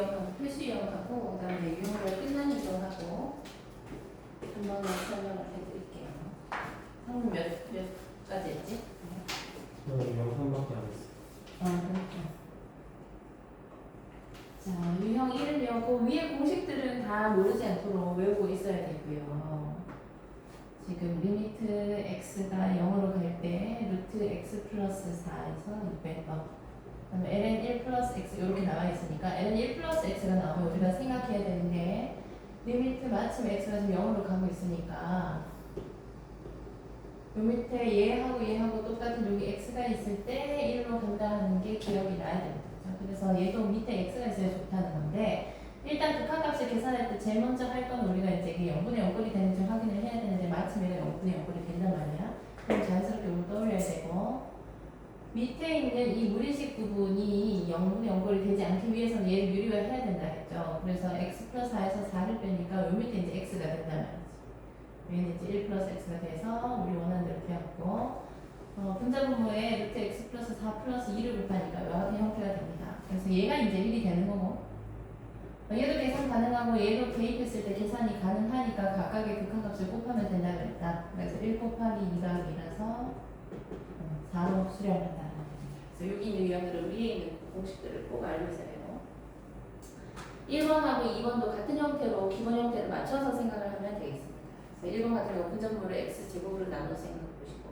유형하고 필수 유형하고 그다음에 유형으로 끝난 유형하고 한번 설명을 해드릴게요. 상품 몇 가지 했지? 영상밖에 안 했어. 그렇죠. 자, 유형 1요. 그 위에 공식들은 다 모르지 않도록 외우고 있어야 되고요. 지금 리미트 x가 0으로 갈 때 루트 x 플러스 4에서 200번 그다음에 ln 1 플러스 x 이렇게 나와 있으니까 ln 1 플러스 x가 나오면 우리가 생각해야 되는데 리미트 마침 x가 지금 0으로 가고 있으니까 요 밑에 얘하고 똑같은 여기 x가 있을 때 1로 간다는 게 기억이 나야 됩니다. 그래서 얘도 밑에 x가 있어야 좋다는 건데 일단 극한값을 계산할 때 제일 먼저 할 건 우리가 이제 이게 0분의 0꼴이 되는지 확인을 해야 되는데 마침 얘가 0분의 0꼴이 된단 말이야. 그럼 자연스럽게 이걸 떠올려야 되고 밑에 있는 이 무리식 부분이 0분의 0꼴이 되지 않기 위해서는 얘를 유리화해야 된다 했죠. 그래서 x 플러스 4에서 4를 빼니까 요 밑에 이제 x가 된단 말이지. 여기는 이제 1 플러스 x가 돼서 우리 원하는 대로 되었고 분자 분모에 루트 x 플러스 4 플러스 2를 곱하니까 이와 같은 형태가 됩니다. 그래서 얘가 이제 1이 되는 거고 얘도 계산 가능하고 얘도 대입했을 때 계산이 가능하니까 각각의 극한값을 곱하면 된다 그랬다. 그래서 1 곱하기 2가 2라서 4로 수렴한다는 겁니다. 그래서 여기 있는 유형들은 위에 있는 공식들을 꼭 알고 있어야 돼요. 1번하고 2번도 같은 형태로 기본 형태를 맞춰서 생각을 하면 되겠습니다. 그래서 1번 같은 경우 분자분모를 x제곱으로 나눠서 생각해 보시고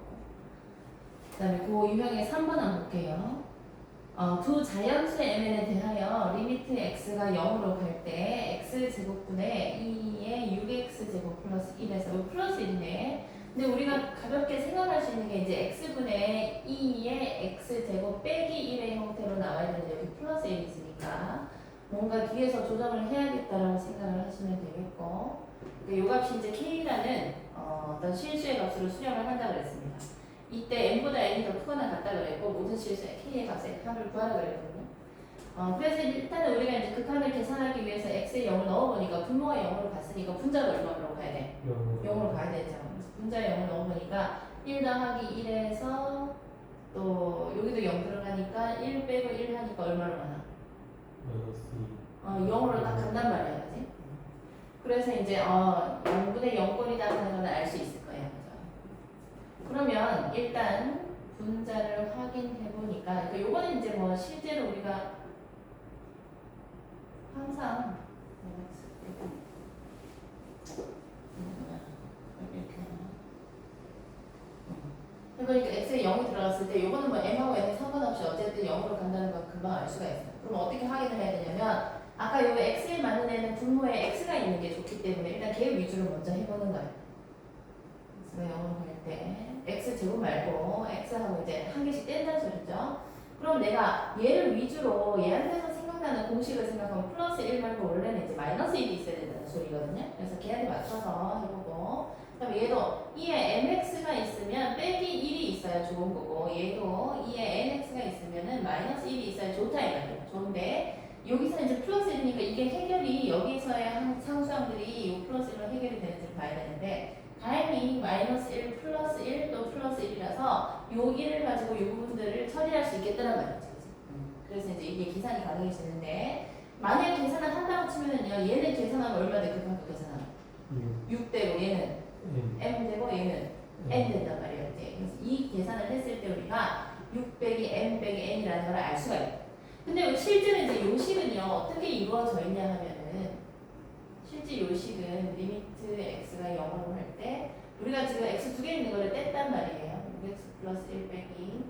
그 다음에 그 유형의 3번 한번 볼게요. 두 자연수의 mn에 대하여 리미트 x가 0으로 갈 때 x제곱분의 2의 6x제곱 플러스 1에서 플러스 1이네. 근데 우리가 가볍게 생각할 수 있는 게 이제 x분의 2의 x제곱 빼기 1의 형태로 나와야 되는데 여기 플러스 1이 있으니까 뭔가 뒤에서 조정을 해야겠다라고 생각을 하시면 되겠고 요 값이 이제 k라는 어떤 실수의 값으로 수렴을 한다고 그랬습니다. 이때 m보다 n이 더 크거나 같다 그랬고 모든 실수의 k의 값의 합을 구하라 그랬거든요. 그래서 일단은 우리가 이제 극한을 계산하기 위해서 x에 0을 넣어보니까 분모가 0으로 갔으니까 분자가 얼마로 가야 돼? 0으로 가야 되죠. 그래서 분자에 0을 넣어보니까 1 더하기 1에서 또 여기도 0 들어가니까 1 빼고 1 하니까 얼마로 가나? 0으로 딱 간단 말이야, 그지? 그래서 이제 0분의 0꼴이다 하는 건 알 수 있을 거예요. 그죠? 그러면 일단 분자를 확인해 보니까 요거는 이제 뭐 실제로 우리가 항상 해보니까 x에 0이 들어갔을 때 요거는 뭐 m하고 n이 상관없이 어쨌든 0으로 간다는 건 금방 알 수가 있어요. 그럼 어떻게 확인을 해야 되냐면 아까 요 x에 맞는 애는 분모에 x가 있는 게 좋기 때문에 일단 걔 위주로 먼저 해보는 거예요. x가 0으로 갈 때 x제곱 말고 x하고 이제 한 개씩 뗀다는 소리죠. 그럼 내가 얘를 위주로 얘한테서 생각나는 공식을 생각하면 플러스 1 말고 원래는 이제 마이너스 1이 있어야 된다는 소리거든요. 그래서 걔한테 맞춰서 해보고 그다음에 얘도 2에 mx가 있으면 빼기 1이 있어야 좋은 거고 얘도 2에 nx가 있으면은 마이너스 1이 있어야 좋다 이 말이에요. 좋은데 여기서 이제 플러스 1이니까 이게 해결이 여기서의 상수항들이 이 플러스 1로 해결이 되는지를 봐야 되는데 다행히 마이너스 1 플러스 1 또 플러스 1이라서 요 1을 가지고 이 부분들을 처리할 수 있겠다는 말이죠. 그래서 이제 이게 계산이 가능해지는데 만약에 계산을 한다고 치면은요 얘는 계산하면 얼마 돼? 극한값 계산하면 6 되고 얘는 m 되고 얘는 n 된단 말이에요. 그래서 이 계산을 했을 때 우리가 6 빼기 m 빼기 n이라는 걸 알 수가 있어요. 근데 실제로 이제 요식은요 어떻게 이루어져 있냐 하면은 실제 요식은 리미트 x가 0으로 할 때 우리가 지금 x 두 개 있는 거를 뗐단 말이에요. 6x 플러스 1 빼기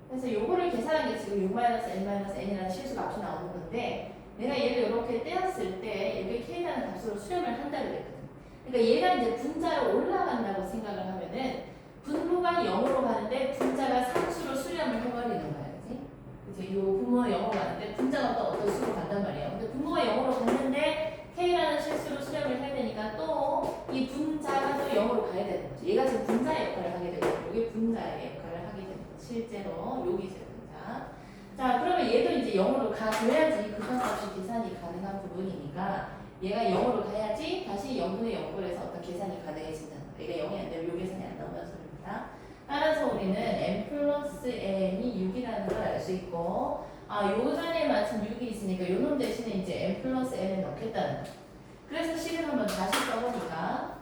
그래서 요거를 계산한 게 지금 6-n-n이라는 실수 값이 나오는 건데 내가 얘를 이렇게 떼었을 때 여기 k라는 값으로 수렴을 한다 그랬거든. 그러니까 얘가 이제 분자로 올라간다고 생각을 하면은 분모가 0으로 가는데 분자가 상수로 수렴을 해버리는 거야. 그치? 이 분모가 0으로 가는데 분자가 또 어떤 수로 간단 말이에요. 근데 분모가 0으로 갔는데 k라는 실수로 수렴을 해야 되니까 또 이 분자가 또 0으로 가야 되는 거지. 얘가 지금 분자의 역할을 하게 되고 이게 분자의 역할을 하게 되는 거지. 실제로 여기 있어요. 분자. 자 그러면 얘도 이제 0으로 가줘야지 극한값이 계산이 가능한 부분이니까 얘가 0으로 가야지 다시 0분의 0꼴에서 어떤 계산이 가능해진다는 거예요. 얘가 0이 안 되면 요 계산이 안 나온다는 소리입니다. 따라서 우리는 n 플러스 n이 6이라는 걸 알 수 있고 요전에 마침 6이 있으니까 요 놈 대신에 이제 n 플러스 n을 넣겠다는 거. 그래서 식을 한번 다시 써보니까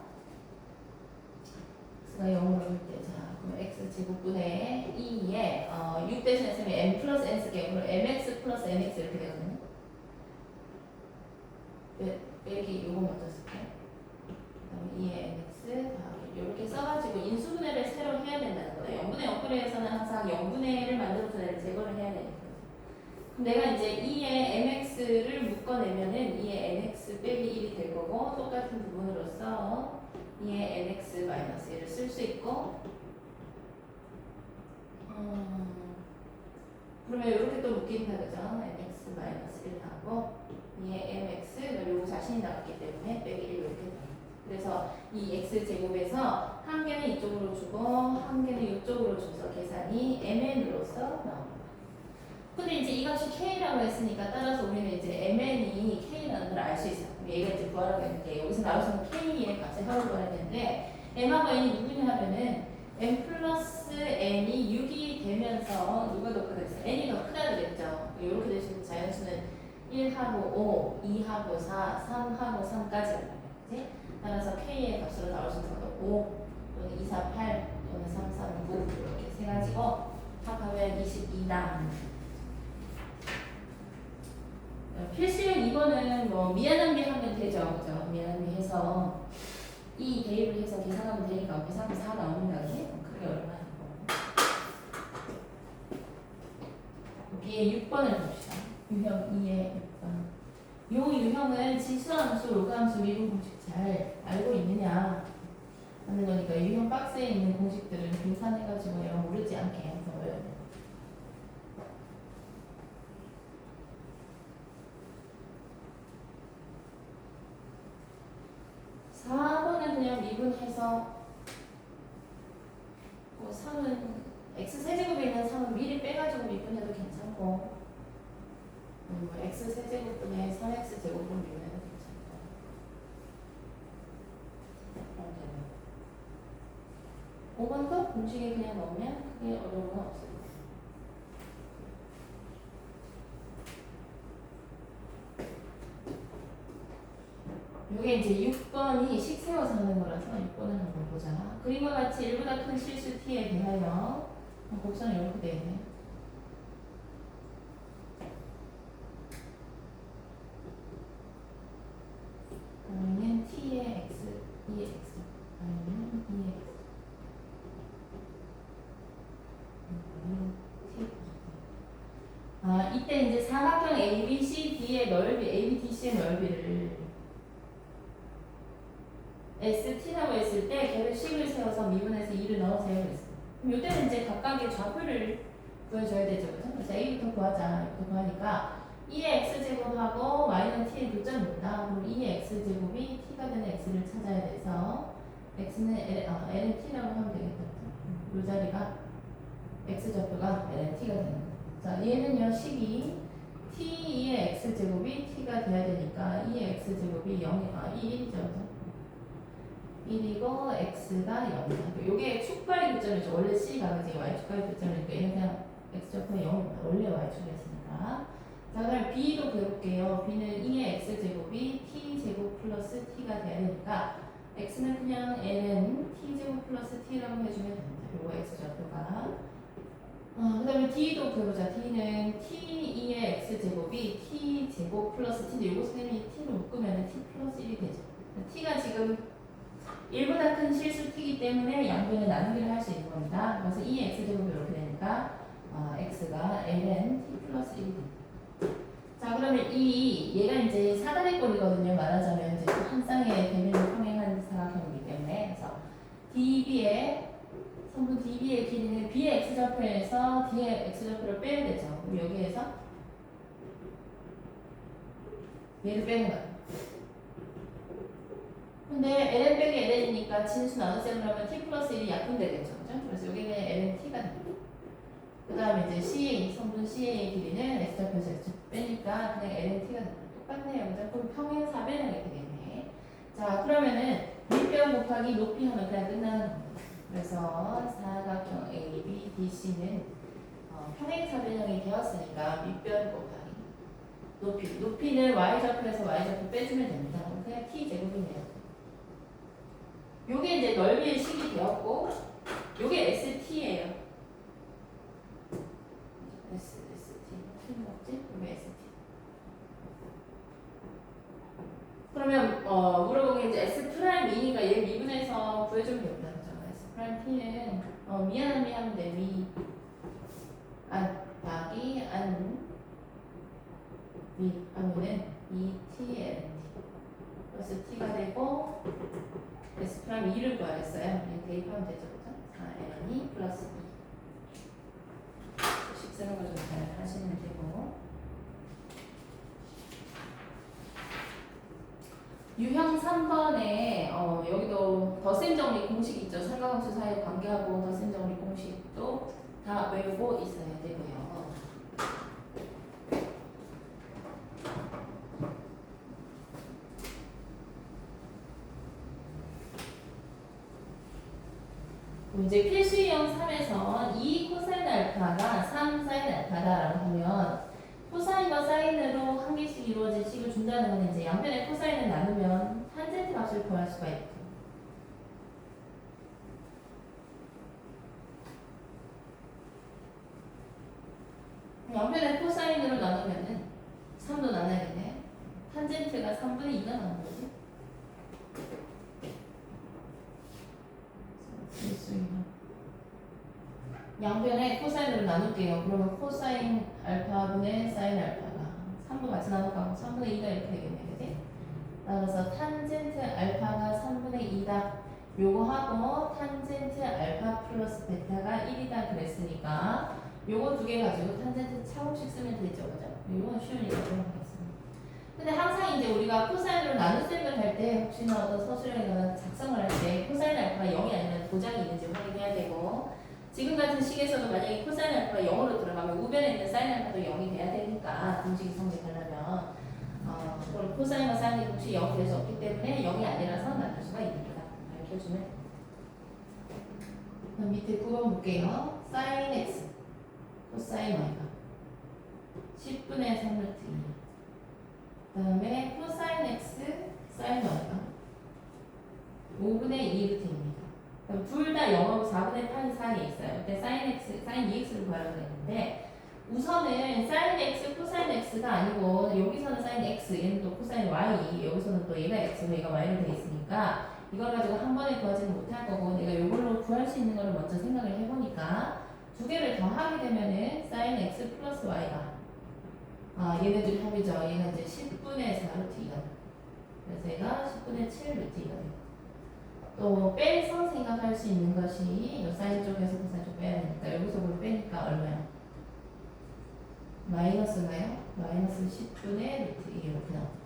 x가 0으로 올 때, 자, 그럼 x 제곱분의 2에 6 대신에 쓰면 n 플러스 n 쓸게요. 그럼 mx 플러스 nx 이렇게 되거든요. 빼기 요거 먼저 쓸게요. 그다음에 2의 nx 더하기 이렇게 써가지고 인수분해를 새로 해야 된다는 거예요. 0분의 0분해에서는 항상 0분의 1을 만들어서 얘를 제거를 해야 되니까. 그럼 내가 이제 2의 mx를 묶어내면은 2의 nx 빼기 1이 될 거고, 똑같은 부분으로서 2의 nx 마이너스 1을 쓸 수 있고, 그러면 이렇게 또 묶인다 그죠? nx 마이너스 1하고 2의 mx, 요거 자신이 나왔기 때문에 빼기 1 이렇게 돼요. 그래서 이 x 제곱에서 한 개는 이쪽으로 주고 한 개는 이쪽으로 줘서 계산이 mn으로서 나옵니다. 근데 이제 이 값이 k라고 했으니까 따라서 우리는 이제 mn이 k라는 걸 알 수 있어요. 얘가 이제 구하라고 했는데 여기서 나올 수 있는 k의 값을 하러 구해야 되는데 m하고 n이 누구냐 하면은 n 플러스 n이 6이 되면서 누가 더 크다 했어요? n이 더 크다 그랬죠. 이렇게 되시면 자연수는 1하고 5, 2하고 4, 3하고 3까지 그치? 따라서 k의 값으로 나올 수 있는 것도 5 또는 2, 4, 8 또는 3, 3, 9 이렇게 세 가지고 합하면 22다. 필수형 2번은 뭐 미안함비 하면 되죠. 그죠? 미안함비 해서 이 대입을 해서 계산하면 되니까 계산하면 4 나옵니다. 그게 얼마나 여기에 6번을 봅시다. 유형 2의 6번. 요 유형은 지수함수, 로그함수, 미분 공식 잘 알고 있느냐 하는 거니까 유형 박스에 있는 공식들은 계산해가지고 얘가 모르지 않게 적어야 돼요. 4번은 그냥 미분해서 3은 x세제곱에 있는 3은 미리 빼가지고 미분해도 괜찮고 x세제곱분의 3x제곱을 미분해도 괜찮고 그럼 되네요. 5번도 공식에 그냥 넣으면 크게 어려운 건 없어요. 이게 이제 6번이 식 세워서 하는 거라서 6번을 한번 보자. 그림과 같이 1보다 큰 실수 t에 대하여 곡선이 이렇게 되어 있네요. 그러면 t의 x, 2의 x, 아니면 2의 x. 이때 이제 사각형 ABCD의 넓이, ABDC의 넓이를 ST라고 했을 때 걔를 식을 세워서 미분해서 2를 넣으세요 그랬어요. 그럼 이때는 이제 각각의 좌표를 구해줘야 되죠. 그래서 A부터 구하자. A부터 구하니까 2의 x제곱하고 y는 t의 교점입니다. 그럼 2의 x제곱이 t가 되는 x를 찾아야 돼서 x는 l은 t라고 하면 되겠다. 이 자리가 x좌표가 ln t가 되는 거예요. 자, 얘는요 식이 t2의 x제곱이 t가 돼야 되니까 2의 x제곱이 0이 1이죠. 1이고 x가 0이다. 요게 축발의 교점이죠. 원래 c가 그지 y축발의 교점이니까 얘는 그냥 x좌표가 0입니다. 원래 y축이었으니까. 자 그럼 b도 배울게요. b는 2의 x제곱이 t제곱 플러스 t가 돼야 되니까 x는 그냥 ln t제곱 플러스 t라고 해주면 됩니다. 요거 x좌표가. 그 다음에 d도 배우자. d는 t2의 x제곱이 t제곱 플러스 t인데 요거 선생님이 t를 묶으면 t 플러스 1이 되죠. t가 지금 1보다 큰 실수 t이기 때문에 양변을 나누기를 할 수 있는 겁니다. 그래서 2의 x제곱이 이렇게 되니까 x가 ln t 플러스 1이 됩니다. 자 그러면 얘가 이제 사다리 꼴이거든요. 말하자면 이제 한 쌍의 대면을 평행한 사각형이기 때문에 그래서 db의 선분 db의 길이는 b의 x좌표에서 d의 x좌표를 빼야 되죠. 그럼 여기에서 얘를 빼는 거예요. 근데 ln 빼기 ln이니까 진수 나눗셈을 하면 t 플러스 1이 약분되겠죠. 그죠? 그래서 여기는 ln t가 됩니다. 그 다음에 이제 CA, 성분 CA의 길이는 x좌표에서 x 빼니까 그냥 ln t가 됩니다. 똑같네요. 그죠? 그럼 평행 사변형이 되겠네. 자, 그러면은 밑변 곱하기 높이 하면 그냥 끝나는 겁니다. 그래서 사각형 ABDC는 평행 사변형이 되었으니까 밑변 곱하기 높이는 y좌표에서 y좌표 빼주면 됩니다. 그냥 t제곱이네요. 요게 이제 넓이의 식이 되었고 요게 ST예요. ST 틀린 거 없지? 요게 ST. 그러면 물어본 게 이제 S 프라임 미니가 얘 미분해서 구해주면 되겠다. 그죠? S 프라임 T는 미안한 미 하면 돼. 더하기 미 하면은 2TNT 그래서 T가 되고 S 프라임 2를 구하랬어요. 대입하면 되죠. 그죠? 4N이 플러스 2 식 쓰는 거 좀 잘 하시면 되고 유형 3번에 여기도 덧셈 정리 공식 있죠. 삼각함수 사이 관계하고 덧셈 정리 공식도 다 외우고 있어야 되고요. 이제 필수 유형 3에서 2 코사인 알파가 3 사인 알파다라고 하면 코사인과 사인으로 한 개씩 이루어진 식을 준다는 건 이제 양변의 코사인을 나누면 탄젠트 값을 구할 수가 있고 양변의 코사인으로 나누면은 3도 나눠야겠네. 탄젠트가 3분의 2가 나오는 거지. 양변의 코사인으로 나눌게요. 그러면 코사인 알파분의 사인 알파가 3분 같이 나눠가고 3분의 2가 이렇게 되겠네. 그지? 따라서 탄젠트 알파가 3분의 2다. 요거 하고 탄젠트 알파 플러스 베타가 1이다 그랬으니까 요거 두 개 가지고 탄젠트 차곡씩 쓰면 되죠. 그죠? 요건 쉬우니까 넘어가겠습니다. 근데 항상 이제 우리가 코사인으로 나눗셈을 할 때 혹시나 어떤 서술형이나 작성을 할 때 코사인 알파가 0이 아니면 도장이 있는지 확인해야 되고 지금 같은 식에서도 만약에 코사인 알파가 0으로 들어가면 우변에 있는 사인 알파도 0이 돼야 되니까 공식이 성립하려면 그럼 코사인과 사인의 공식이 0이 될 수 없기 때문에 0이 아니라서 나눌 수가 있습니다. 밝혀주면 그럼 밑에 9번 볼게요. 사인 x 코사인 y가 10분의 3루트 2 그 다음에 코사인 x 사인 y가 5분의 2루트입니다. 그럼 둘 다 0하고 4분의 8 사이에 있어요. 그때 사인 x, 사인 2x를 구하려고 했는데 우선은 사인 x, 코사인 x가 아니고 여기서는 사인 x, 얘는 또 코사인 y, 여기서는 또 얘가 x고 얘가 y로 되어 있으니까 이걸 가지고 한 번에 구하지는 못할 거고 내가 이걸로 구할 수 있는 거를 먼저 생각을 해보니까 두 개를 더하게 되면은 sin x 플러스 y가 얘네들 합이죠. 얘가 이제 10분의 4루트 2가 그래서 얘가 10분의 7루트 2가 돼요. 또 빼서 생각할 수 있는 것이 요 사인 쪽에서 코사인 쪽 빼야 되니까 여기서 뭘 빼니까 얼마야? 마이너스가요? 마이너스 10분의 루트 2 이렇게 나옵니다.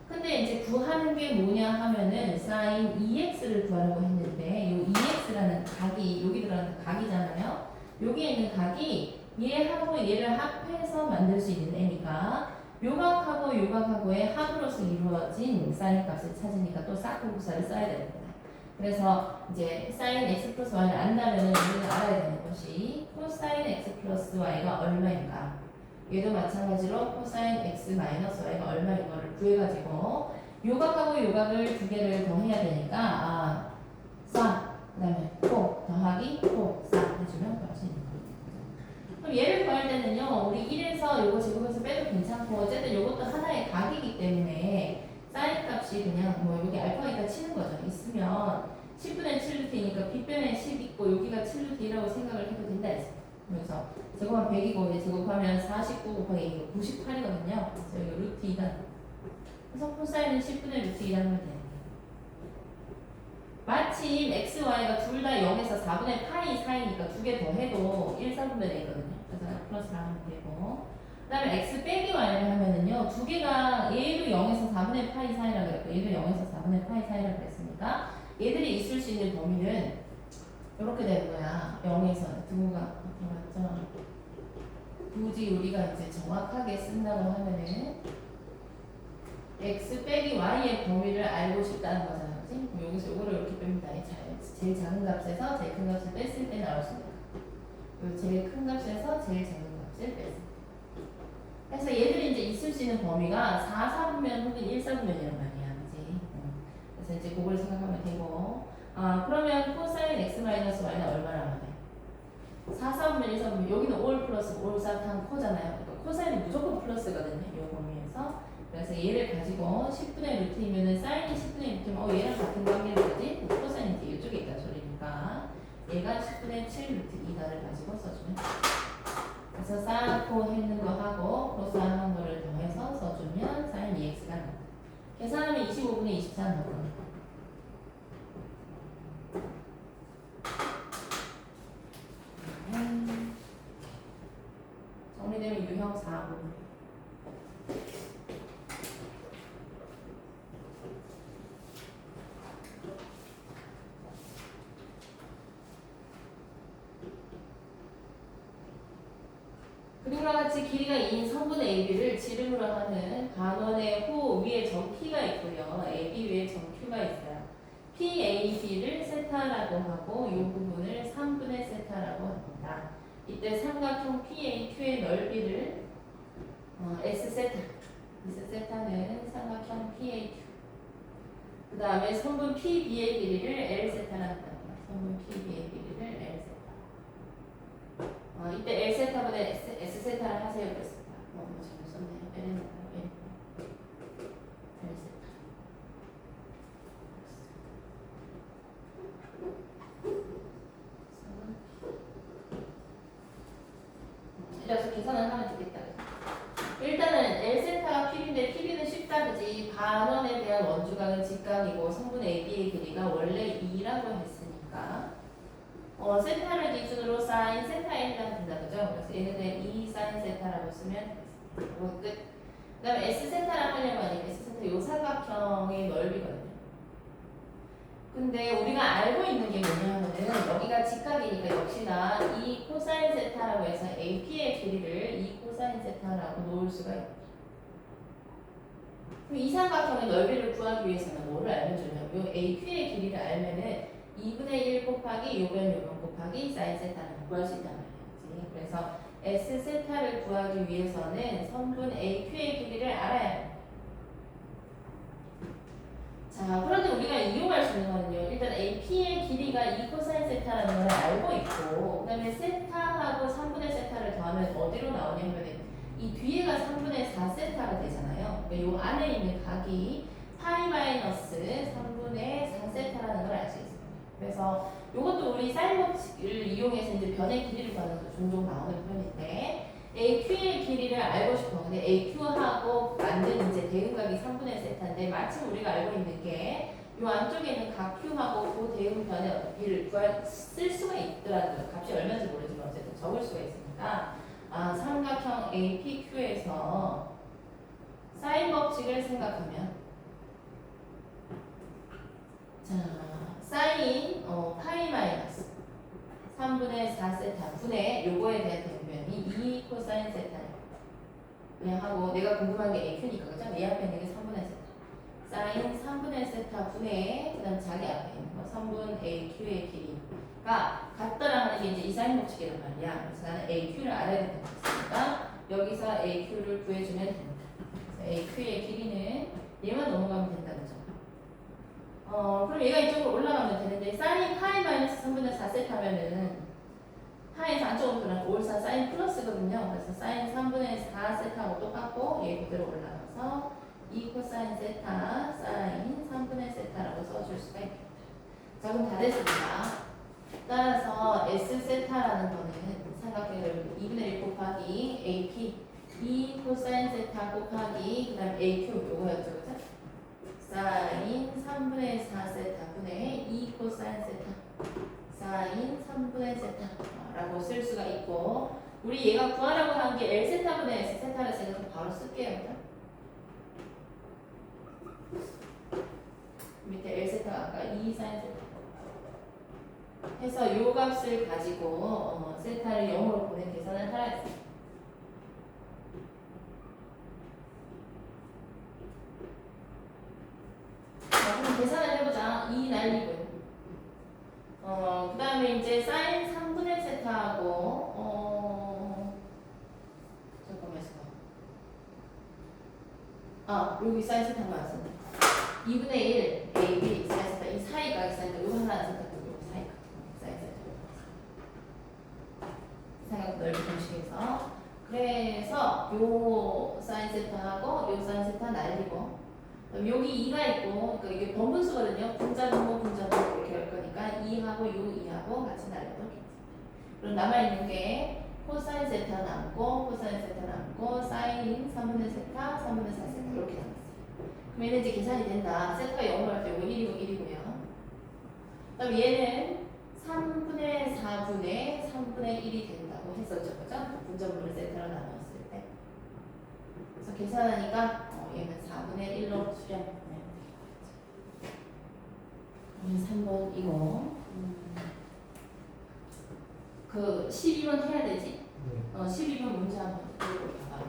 근데 이제 구하는 게 뭐냐 하면은 sin 2x를 구하려고 했는데 요 2x라는 각이 여기 들어가는 각이잖아요. 여기에 있는 각이 얘하고 얘를 합해서 만들 수 있는 애니까 요 각하고 요 각하고의 합으로서 이루어진 sin 값을 찾으니까 또 싹구구사를 써야 되는 거다. 그래서 이제 sin x 플러스 y를 안다면은 우리는 알아야 되는 것이 cosine x 플러스 y가 얼마인가. 얘도 마찬가지로 cosine x 마이너스 y가 얼마인 거를 구해가지고 요각하고 요각을 두 개를 더해야 되니까 4, 그 다음에 4 더하기 4, 4 해주면 구할 수 있는 거예요. 그럼 얘를 구할 때는요 우리 1에서 요거 제곱해서 빼도 괜찮고 어쨌든 요것도 하나의 각이기 때문에 사인 값이 그냥 뭐 여기 알파가 있다 치는 거죠. 있으면 10분의 7루트이니까 빗변에 10 있고 여기가 7루트이라고 생각을 해도 된다 했어요. 그래서 제곱하면 100이고 제곱하면 49 곱하기 98이거든요. 그래서 여기 루트 2가 그래서 코사인은 10분의 루트 2라는 걸 돼요. 마침 x, y가 둘 다 0에서 4분의 파이 사이니까 두 개 더해도 1, 4분의 되거든요. 그래서 플러스를 하면 되고 그 다음에 x 빼기 y를 하면은요 두 개가 얘도 0에서 4분의 파이 사이라고 그랬고 얘도 0에서 4분의 파이 사이라고 그랬으니까 얘들이 있을 수 있는 범위는 이렇게 되는 거야. 0에서 등호가 맞죠? 굳이 우리가 이제 정확하게 쓴다고 하면은 x 빼기 y의 범위를 알고 싶다는 거잖아, 그지? 그럼 여기서 요거를 이렇게 뺍니다. 제일 작은 값에서 제일 큰 값을 뺐을 때 나올 수 있는 거. 제일 큰 값에서 제일 작은 값을 뺐을 때. 그래서 얘들이 이제 있을 수 있는 범위가 4, 4분면 혹은 1, 4분면이란 말이야. 그지? 그래서 이제 그걸 생각하면 되고. 그러면 코사인 x 마이너스 y는 얼마나 돼? 4, 4분면, 1, 4분면. 여기는 올 플러스 올 싹한 코잖아요. 그러니까 코사인이 무조건 플러스거든요. 이 범위에서. 그래서 얘를 가지고 10분의 루트이면은 사인이 10분의 루트면 얘랑 같은 관계는 뭐지? 코사인이 이제 이쪽에 있다는 소리니까 얘가 10분의 7 루트 2다를 가지고 써주면 돼. 그래서 쌓고 했는 거 하고 코사한 거를 더해서 써주면 사인 2x가 나온다. 계산하면 25분의 24 나오거든요. 정리되면 유형 4분. 그림과 같이 길이가 2인 성분의 AB를 지름으로 하는 간원의 호 위에 점 P가 있고요. AB 위에 점 Q가 있어요. PAB를 세타라고 하고 이 부분을 3분의 세타라고 합니다. 이때 삼각형 PAQ의 넓이를 S세타. S세타는 삼각형 PAQ. 그 다음에 성분 PB의 길이를 L세타라고 합니다. 성분 PB의 길이를 L세타. 이때 L세타보다 S세타를 하세요. 그랬습니다. 너무 잘못 썼네요. L세타. 이래서 계산을 하면 되겠다. 일단은 L세타가 PB인데 PB는 쉽다 그지? 반원에 대한 원주각은 직각이고 성분 AB의 길이가 원래 2라고 했으니까 세타를 기준으로 사인 세타에 해당된다 그죠? 그래서 얘는 그냥 2 사인 세타라고 쓰면 그리고 끝. 그 다음에 S세타를 하려고 하니까 S세타 요 삼각형의 넓이거든요. 근데 우리가 알고 있는 게 뭐냐면은 여기가 직각이니까 역시나 이 코사인 세타라고 해서 AP의 길이를 이 코사인 세타라고 놓을 수가 있죠. 그럼 이 삼각형의 넓이를 구하기 위해서는 뭐를 알면 좋냐면 요 AQ의 길이를 알면은 2분의 1 곱하기 요변 곱하기 사인 세타를 구할 수 있단 말이에요. 그래서 S 세타를 구하기 위해서는 성분 AQ의 길이를 알아야 해요. 자, 그런데 우리가 이용할 수 있는 거는요. 일단 AP의 길이가 2 코사인 세타라는 걸 알고 있고 그 다음에 세타하고 3분의 세타를 더하면 어디로 나오냐면 이 뒤에가 3분의 4 세타가 되잖아요. 그러니까 요 안에 있는 각이 파이 마이너스 3분의 4 세타라는 걸 알 수 있습니다. 그래서 이것도 우리 사인 법칙을 이용해서 이제 변의 길이를 구하는 거 종종 나오는 편인데 AQ의 길이를 알고 싶어. 근데 AQ하고 만든 이제 대응각이 3분의 세타인데 마침 우리가 알고 있는 게 이 안쪽에 있는 각 Q하고 그 대응변의 어떤 비를 쓸 수가 있더라고요. 값이 얼마인지 모르지만 어쨌든 적을 수가 있으니까 삼각형 APQ에서 사인 법칙을 생각하면 자 사인 파이 마이너스 3분의 4 세타 분의 요거에 대한 대응변이 2 코사인 세타예요. 그냥 하고 내가 궁금한 게 AQ니까 그죠? 내 앞에 있는 게 3분의 세타 사인 3분의 세타 분의 그 다음 자기 앞에 있는 거 3분 AQ의 길이가 같더라 하는 게 이제 이 사인 법칙이란 말이야. 그래서 나는 AQ를 알아야 된다고 했으니까 여기서 AQ를 구해주면 됩니다. AQ의 길이는 얘만 넘어가면 된다 그죠? 그럼 얘가 이쪽으로 올라가면 되는데 사인 파이 마이너스 3분의 4 세타면은 파에서 안쪽으로 들어가면 올사 사인 플러스거든요. 그래서 사인 3분의 4 세타하고 똑같고 얘 그대로 올라가서 2 코사인 세타 사인 3분의 세타라고 써줄 수가 있겠다. 자 그럼 다 됐습니다. 따라서 S 세타라는 거는 삼각형을 2분의 1 곱하기 AP 2 코사인 세타 곱하기 그 다음 AQ 요거였죠 그죠? 사인 3분의 4 세타 분의 2 코사인 세타 사인 3분의 세타라고 쓸 수가 있고 우리 얘가 구하라고 한 게 L 세타분의 S 세타를 제가 바로 쓸게요. 그죠? 밑에 L 세타가 아까 2 사인 세타 해서 요 값을 가지고 세타를 0으로 보낸 계산을 하라 했어요. 자, 그럼 계산을 해보자. 2 날리고요. 그 다음에 이제 사인 3분의 세타하고 잠깐만 있어봐. 여기 사인 세타가 맞습니다. 2분의 1 AB 사인 세타 이 사이가 사인 세타 이거 하나 선택하고 이 사이가 사인 세타 생각 넓이 공식에서 그래서 요 사인 세타하고 요 사인 세타 날리고 그럼 여기 2가 있고 그러니까 이게 번분수거든요. 분자분모 분자분모 이렇게 할 거니까 2하고 요 2하고 같이 날려도 괜찮아요. 그럼 남아있는 게 코사인 세타 남고 코사인 세타 남고 사인 3분의 세타 3분의 4 세타 이렇게 남았어요. 그럼 얘는 이제 계산이 된다. 세타가 0으로 할 때 이거 1이고 1이고요. 그럼 얘는 3분의 4분의 3분의 1이 된다고 했었죠. 그죠? 분자분모를 세타로 나누었을 때. 그래서 계산하니까 얘는 4분의 1로 수렴. 그러면 3번이고 그 12번 해야 되지? 12번 문제 한번 읽어볼까 봐요.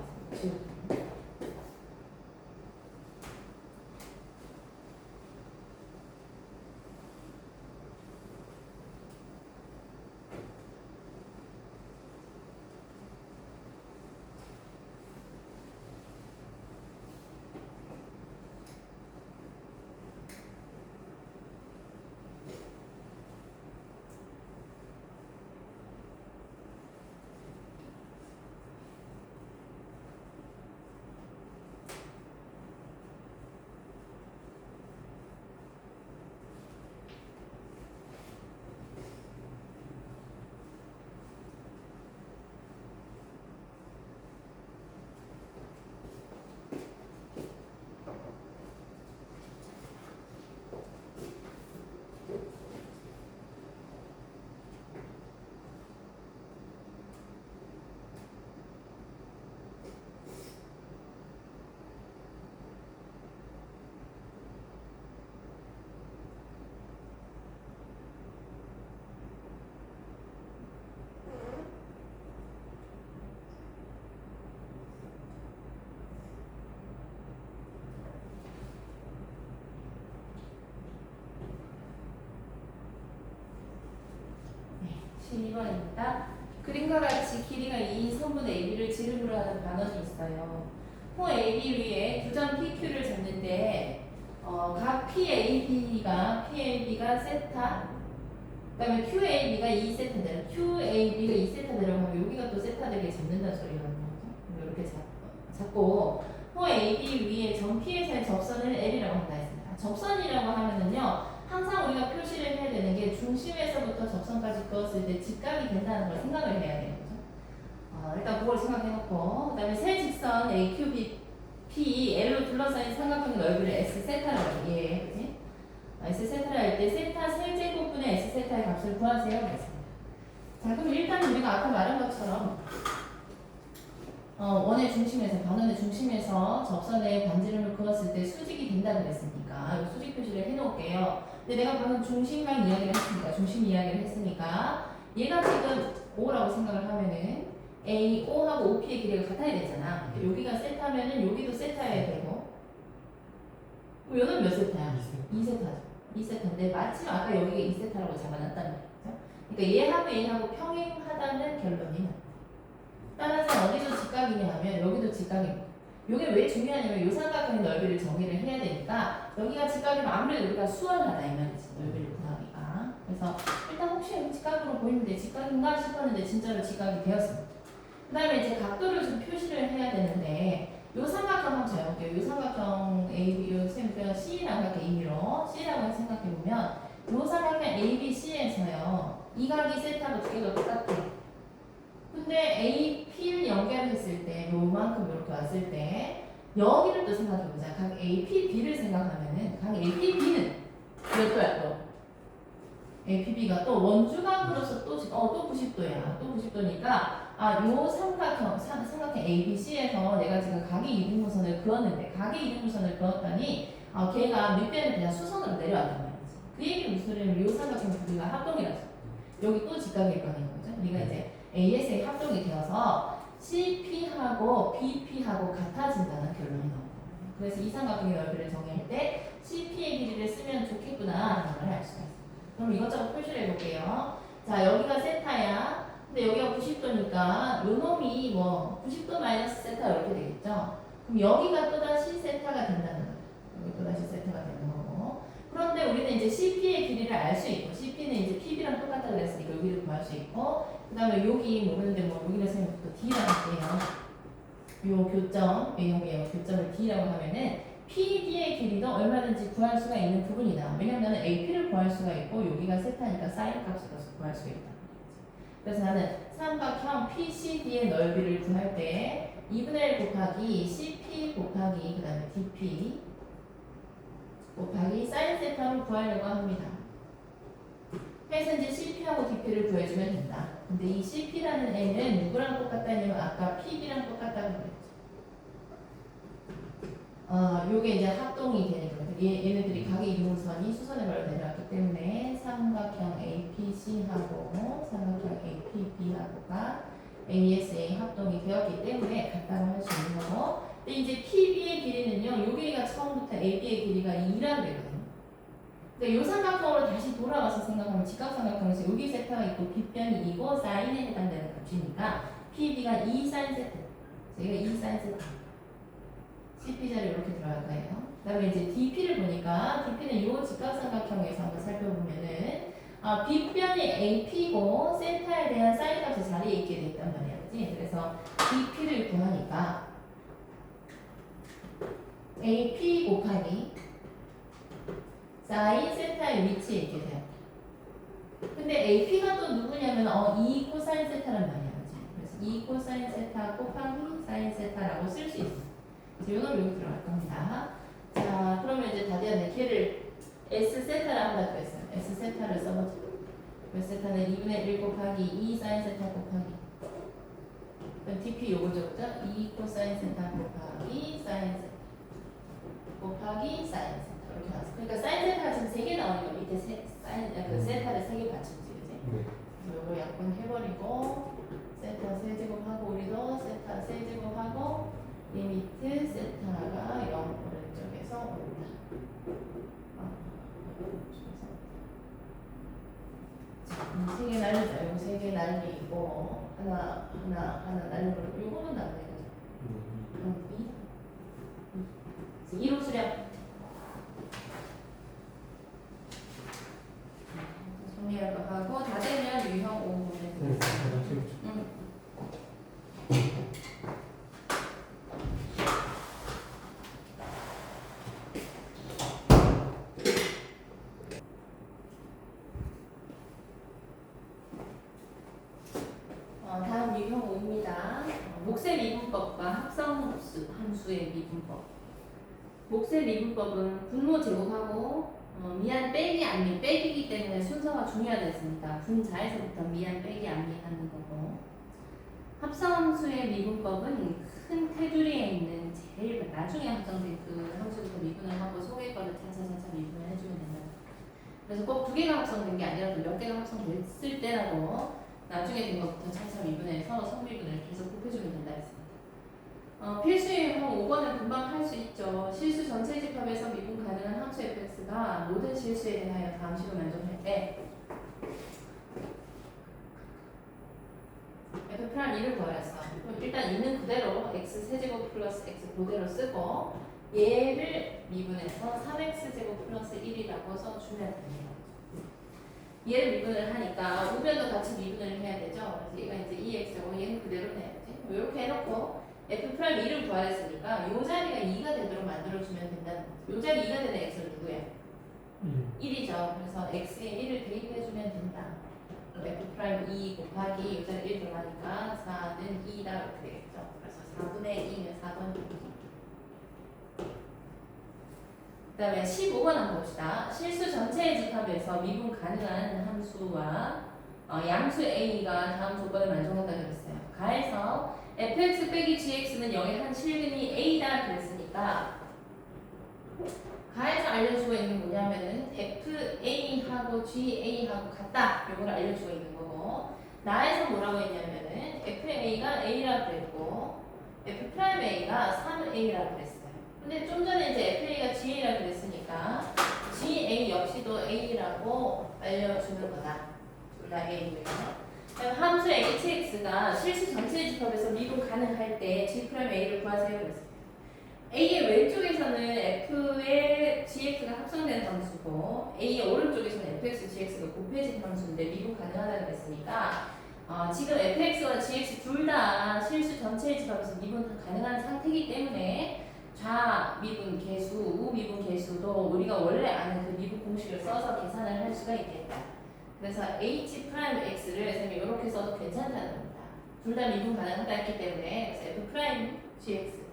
네, 12번입니다. 그림과 같이 길이가 2인 선분 AB를 지름으로 하는 반원이 있어요. 호 AB 위에 두 점 PQ를 잡는데 각 PAB가 세타 그 다음에 QAB가 2세타대로 QAB가 2세타대로 하면 여기가 또 세타되게 잡는다는 소리거든요. 이렇게 잡고 호 AB 위에 점 P에서의 접선을 L이라고 한다 했습니다. 접선이라고 하면은요 항상 우리가 표시를 해야 되는 게 중심에서부터 접선까지 그었을 때 직각이 된다는 걸 생각을 해야 돼요. 일단 그걸 생각해놓고 그 다음에 세 직선 AQB P L로 둘러싸인 삼각형의 넓이를 S 세타라고 이해해. 그치? S 세타를 할 때 세타 세제곱분의 S 세타의 값을 구하세요. 그랬습니다. 자 그럼 일단 우리가 아까 말한 것처럼 원의 중심에서 반원의 중심에서 접선의 반지름을 그었을 때 수직이 된다고 그랬으니까 이 수직 표시를 해놓을게요. 근데 내가 방금 중심만 이야기를 했으니까 중심 이야기를 했으니까 얘가 지금 O라고 생각을 하면은 A, O하고 OP의 길이가 같아야 되잖아. 여기가 세타면은 여기도 세타여야 되고 그럼 얘는 몇 세타야? 2세타죠. 2세타인데 마침 아까 여기가 2세타라고 잡아놨단 말이죠. 그러니까 얘하고 평행하다는 결론이 나. 따라서 어디도 직각이냐 하면 여기도 직각입니다. 이게 왜 중요하냐면 요 삼각형의 넓이를 정의를 해야 되니까 여기가 직각이면 아무래도 우리가 수월하다 이 말이지. 넓이를 구하기가. 그래서 일단 혹시 여기 직각으로 보이는데 직각인가 싶었는데 진짜로 직각이 되었습니다. 그 다음에 이제 각도를 좀 표시를 해야 되는데 요 삼각형 한번 잘 볼게요. 요 삼각형 AB, 요 쌤표가 C라고 할게요. 임의로 C라고 생각해보면 요 삼각형 ABC에서요 이 각이 세타고 두 개가 똑같아요. 근데 AP를 연결했을 때 요만큼 이렇게 왔을 때 여기를 또 생각해보자. 각 APB를 생각하면은 각 APB는 몇 도야 또? APB가 또 원주각으로서 또 90도야. 또 90도니까 요 삼각형 ABC에서 내가 지금 각의 이등분선을 그었는데 각의 이등분선을 그었더니 걔가 밑변을 그냥 수선으로 내려왔단 말이지. 그 얘기는 무슨 소리냐면 요 삼각형 부위가 합동이라서 여기 또 직각일 거는 거죠. 우리가 이제 AS의 합동이 되어서 CP하고 BP하고 같아진다는 결론이 나옵니다. 그래서 이 삼각형의 넓이를 정의할 때 CP의 길이를 쓰면 좋겠구나 하는 걸 알 수가 있습니다. 그럼 이것저것 표시를 해볼게요. 자 여기가 세타야. 근데 여기가 90도니까 요 놈이 뭐 90도 마이너스 세타 이렇게 되겠죠. 그럼 여기가 또다시 세타가 된다는 거예요. 여기 또다시 세타가 되는 거고. 그런데 우리는 이제 CP의 길이를 알 수 있고, CP는 이제 PB랑 똑같다 그랬으니까 여기를 구할 수 있고, 그 다음에 여기 모르는데 뭐 여기를 생각부터 D라고 할게요. 요 교점, A형의 교점을 D라고 하면은 PD의 길이도 얼마든지 구할 수가 있는 부분이다. 왜냐면 AP를 구할 수가 있고, 여기가 세타니까 사인 값을 넣어서 구할 수가 있다. 그래서 나는 삼각형 PCD의 넓이를 구할 때 2분의 1 곱하기 CP 곱하기 그 다음에 DP 곱하기 사인 세타로 구하려고 합니다. 해서 이제 CP하고 DP를 구해주면 된다. 근데 이 CP라는 애는 누구랑 똑같다 했냐면 아까 PB랑 똑같다고 그랬죠. 요게 이제 합동이 되는 거예요. 얘네들이 각의 이동선이 수선의 발로 내려왔기 때문에 삼각형 APC하고 삼각형 APB하고가 ASA 합동이 되었기 때문에 같다고 할 수 있는 거고. 근데 이제 PB의 길이는요, 요 길이가 처음부터 AB의 길이가 2라고 되거든요. 그러니까 요 삼각형으로 다시 돌아와서 생각하면 직각삼각형에서 여기 세타가 있고 빗변이 이고 사인에 해당되는 값이니까 PB가 2 사인 세타. 저희가 2 사인 세타. CP자를 이렇게 들어갈 거예요. 그 다음에 이제 DP를 보니까 DP는 요 직각삼각형에서 한번 살펴보면은 빗변이 AP고 세타에 대한 사인 값이 자리에 있게 돼 있단 말이야. 그치? 그래서 DP를 구하니까 AP 곱하기 사인 세타의 위치에 있게 돼요. 근데 AP가 또 누구냐면 2 코사인 세타란 말이야. 그치? 그래서 2 코사인 세타 곱하기 사인 세타라고 쓸 수 있어. 이건 여기 들어갈 겁니다. 자, 그러면 이제 다 되었네. 걔를 S 세타를 한다 그랬어요. S 세타를 써보자. S 세타는 2분의 1 곱하기 2 사인 세타 곱하기. 그럼 DP 요거죠, 그죠? 2 코사인 세타 곱하기 사인 세타 곱하기 사인 세타 이렇게 나왔어. 그러니까 사인 세타가 지금 3개 나오니까 밑에 그 세타를 3개 받침지, 그지? 네. 요거 약분 해버리고 세타 세제곱하고 우리도 세타 세제곱하고 리미트 세타가 0 오른쪽에서 온다. 자, 3개 날리자. 요거 3개 날리고 하나 날리고 요거는 남네. 그죠? 2로 수렴. 정리하고 하고 다 되면 유형 5 보내드릴게요. 다음 유형 5입니다. 목세 미분법과 합성 함수의 미분법. 목세 미분법은 분모 제곱하고 미한 빼기 안미 빼기이기 때문에 순서가 중요하다 분자에서부터 미한 빼기 안미 하는 거고, 합성함수의 미분법은 큰 테두리에 있는 제일 나중에 확정된 그 함수부터 미분을 하고 속의 거를 차차차차 미분을 해주면 된다. 그래서 꼭 2개가 합성된 게 아니라 몇 개가 합성됐을 때라도 나중에 된 것부터 차차 미분해서 성미분을 계속 곱해주면 된다 했습니다. 필수 유형 5번은 금방 할 수 있죠. 실수 전체 집합에서 미분 가능한 함수 fx가 모든 실수에 대하여 다음 식을 만족할 때 f 프라임 2를 구하랬어. 일단 있는 그대로 x 세제곱 플러스 x 그대로 쓰고 얘를 미분해서 3x 제곱 플러스 1이라고 써주면 됩니다. 얘를 미분을 하니까 우변도 같이 미분을 해야 되죠. 그래서 얘가 이제 2x고 얘는 그대로 해야지. 이렇게 해놓고 f 프라임 2를 구하랬으니까 요 자리가 2가 되도록 만들어주면 된다는 거죠. 요 자리 2가 되는 x는 누구야? 1이죠. 그래서 x에 1을 대입해주면 된다. f 프라임 2 곱하기 요 자리 1 들어가니까 4는 2다 이렇게 되겠죠. 그래서 4분의 2는 4번. 그 다음에 15번 한번 봅시다. 실수 전체의 집합에서 미분 가능한 함수와 양수 a가 다음 조건을 만족한다고 그랬어요. 가에서 fx 빼기 gx는 0의 한 실근이 a다 그랬으니까 가에서 알려주고 있는 뭐냐면은 fa하고 ga하고 같다 요걸 알려주고 있는 거고, 나에서 뭐라고 했냐면은 fa가 a라고 그랬고 f'a가 3a라고 그랬어요. 근데 좀 전에 이제 fa가 ga라고 그랬으니까 ga 역시도 a라고 알려주는 거다. 둘 다 a고요. 함수 hx가 실수 전체 집합에서 미분 가능할 때 g'a를 구하세요 그랬어요. A의 왼쪽에서는 F의 GX가 합성된 함수고 A의 오른쪽에서는 FX, GX가 곱해진 함수인데 미분 가능하다고 했으니까 지금 FX와 GX 둘 다 실수 전체의 집합에서 미분 가능한 상태이기 때문에 좌 미분 계수, 우 미분 계수도 우리가 원래 아는 그 미분 공식을 써서 계산을 할 수가 있겠다. 그래서 H 프라임 X를 선생님이 이렇게 써도 괜찮다는 겁니다. 둘 다 미분 가능하다 했기 때문에 그래서 F 프라임 GX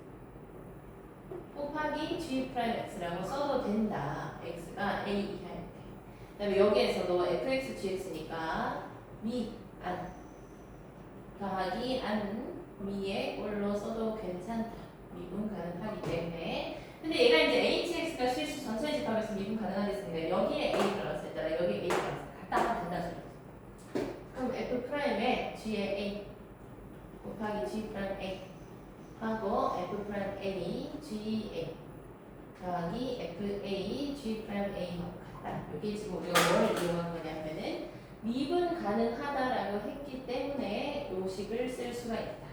곱하기 G 프라임 X라고 써도 된다. X가 A 이하일 때. 그다음에 여기에서도 FX, GX니까 미, 안 더하기 안, 미의 꼴로 써도 괜찮다. 미분 가능하기 때문에. 근데 얘가 이제 HX가 실수 전체 집합에서 미분 가능하겠습니다. 여기에 A 들어갔을 때랑 여기에 A 들어갔을 때 갖다 하면 된다 소리. 그럼 F 프라임에 G에 A 곱하기 G 프라임 A 하고 F 프라임 A, G A 더하기 F A, G 프라임 A하고 같다. 여기 지금 우리가 뭘 이용한 거냐면은 미분 가능하다라고 했기 때문에 요 식을 쓸 수가 있다.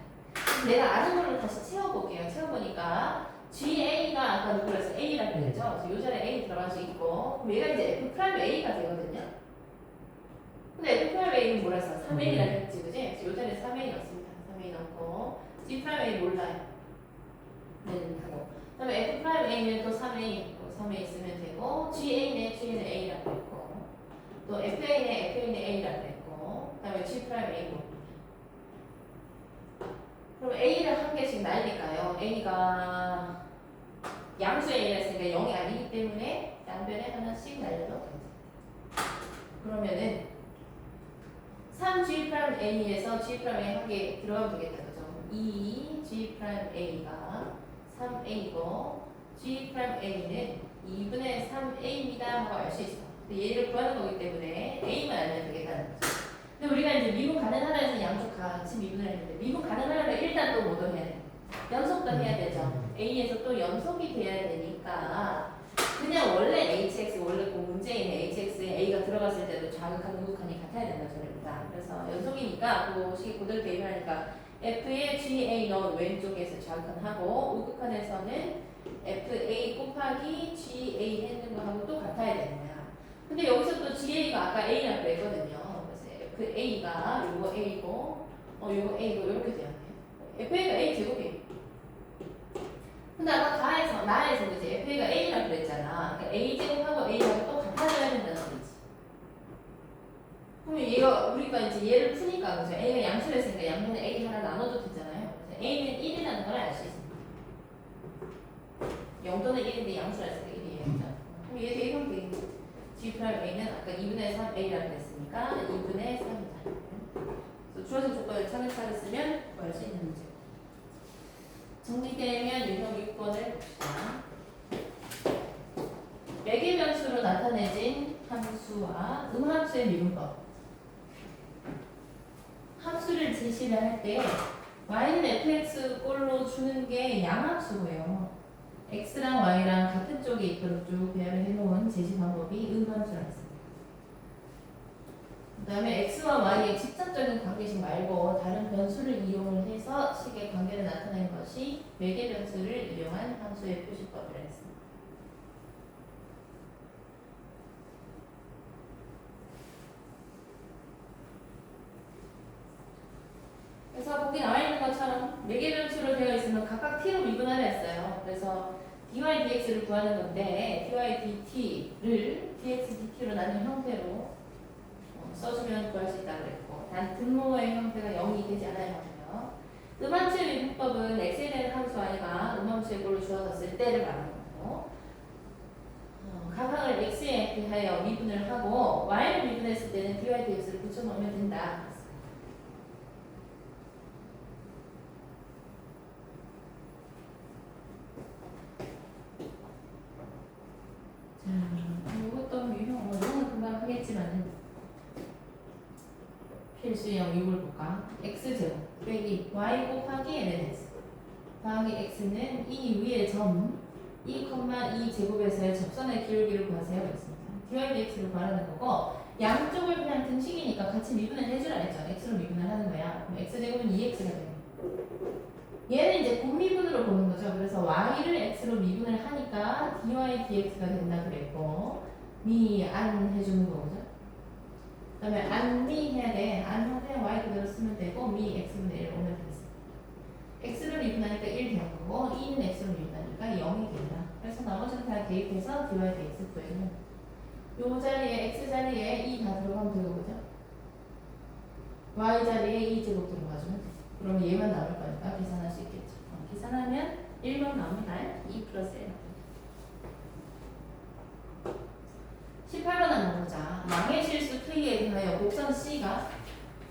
내가 아는 걸로 다시 채워볼게요. 채워보니까 GA가 아까 누구라서 A라고 했죠? 그래서 요 자리에 A 들어갈 수 있고 그럼 얘가 이제 F 프라임 A가 되거든요. 근데 F 프라임 A는 뭐라서 3A라고 했지, 그지? 그래서 요 자리에 3A 넣습니다. 3A 넣고 G 프라임 A 몰라요. 는 하고 그다음에 F 프라임 A는 또 3A 3A 쓰면 되고 GA는 G는 A라고 했고 또 FA는 FA는 A라고 했고 그다음에 G 프라임 A 뭐 그럼 A를 한 개씩 날릴까요? A가 양수 A라 했으니까 0이 아니기 때문에 양변에 하나씩 날려도 괜찮아요. 그러면은 3G 프라임 A에서 G 프라임 A 한 개 들어가면 되겠다, 그죠? 2G 프라임 A가 3A고 G 프라임 A는 2분의 3A입니다 하고 알 수 있어. 근데 얘를 구하는 거기 때문에 A만 알면 되겠다는 거죠. 근데 우리가 이제 미분 가능하다 해서 양쪽 같이 미분을 했는데 미분 가능하려면 일단 또 뭐도 해야 돼? 연속도 해야 되죠. A에서 또 연속이 돼야 되니까 그냥 원래 HX 원래 그 문제에 있는 HX에 A가 들어갔을 때도 자극한 우극한이 같아야 된다는 소리입니다. 그래서 연속이니까 그 식이 그대로 대입하니까 F에 GA 넣은 왼쪽에서 자극한하고 우극한에서는 FA 곱하기 GA 했는 거하고 또 같아야 되는 거야. 근데 여기서 또 GA가 아까 A라고 했거든요. 그래서 FA가 요거 A고 요거 A고 이렇게 돼야 돼. FA가 A 제곱이에요. 근데 아까 나에서 그지 FA가 A라고 그랬잖아. 그러니까 A 제곱하고 A하고 또 같아져야 된다는 거지. 그럼 얘가 우리가 이제 얘를 푸니까 그죠? A가 양수를 했으니까 양면에 A 하나 나눠도 되잖아요. 그래서 A는 1이라는 걸 알 수 있습니다. 0 또는 1인데 양수를 했으니까 1이에요. 그럼 얘 대입하면 되겠네. G 프라임 A는 아까 2분의 3 A라고 했으니까 2분의 3이다. 그래서 주어진 조건을 차근차근 쓰면 구할 수 있는 문제. 정리되면 유형 6번을 봅시다. 매개 변수로 나타내진 함수와 음함수의 미분법. 함수를 제시를 할 때 y는 fx 꼴로 주는 게 양함수고요. x랑 y랑 같은 쪽에 있도록 쭉 배열을 해놓은 제시 방법이 음함수라고 했습니다. 그 다음에 x와 y의 직접적인 관계식 말고 다른 변수를 이용을 해서 식의 관계를 나타내는 것이 매개 변수를 이용한 함수의 표시법이라 했습니다. 그래서 거기 나와 있는 것처럼 매개 변수로 되어 있으면 각각 t로 미분하려 했어요. 그래서 dy dx를 구하는 건데 dy dt를 dx dt로 나눈 형태로 써주면 구할 수 있다고 그랬고 단 분모의 형태가 0이 되지 않아야 하고요. 음함수의 미분법은 x에 대한 함수 아니가 음함수의 꼴로 주어졌을 때를 말하는 거고 가상을 x에 대하여 미분을 하고 y를 미분했을 때는 dy dx를 붙여넣으면 된다. 이것도 유형 이거는 금방 하겠지만은 필수형 이걸 볼까? x제곱 빼기 y 곱하기 lnx 더하기 x는 이 위의 점 2,2 제곱에서의 접선의 기울기를 구하세요 했습니다. dy dx를 구하는 거고 양쪽을 그냥 등식이니까 같이 미분을 해주라 했죠. x로 미분을 하는 거야. 그럼 x제곱은 2x가 돼요. 얘는 이제 곱미분으로 보는 거죠. 그래서 y를 x로 미분을 하니까 dy dx가 된다 그랬고 미 안 해주는 거죠. 그다음에 안미 해야 돼. 안 하되 y 그대로 쓰면 되고 미 x분의 1 오면 되겠어. x를 미분하니까 1 되는 거고 2는 x로 미분하니까 0이 된다. 그래서 나머지는 다 대입해서 dy dx 구해주면 요 자리에 x 자리에 2 다 들어가면 되고 그죠? y 자리에 2제곱 들어가주면 돼. 그러면 얘만 나올 거니까 계산할 수 있겠죠. 계산하면 1번 나옵니다. 2 플러스 1. 18번 한번 보자. 양의 실수 K에 대하여 곡선 C가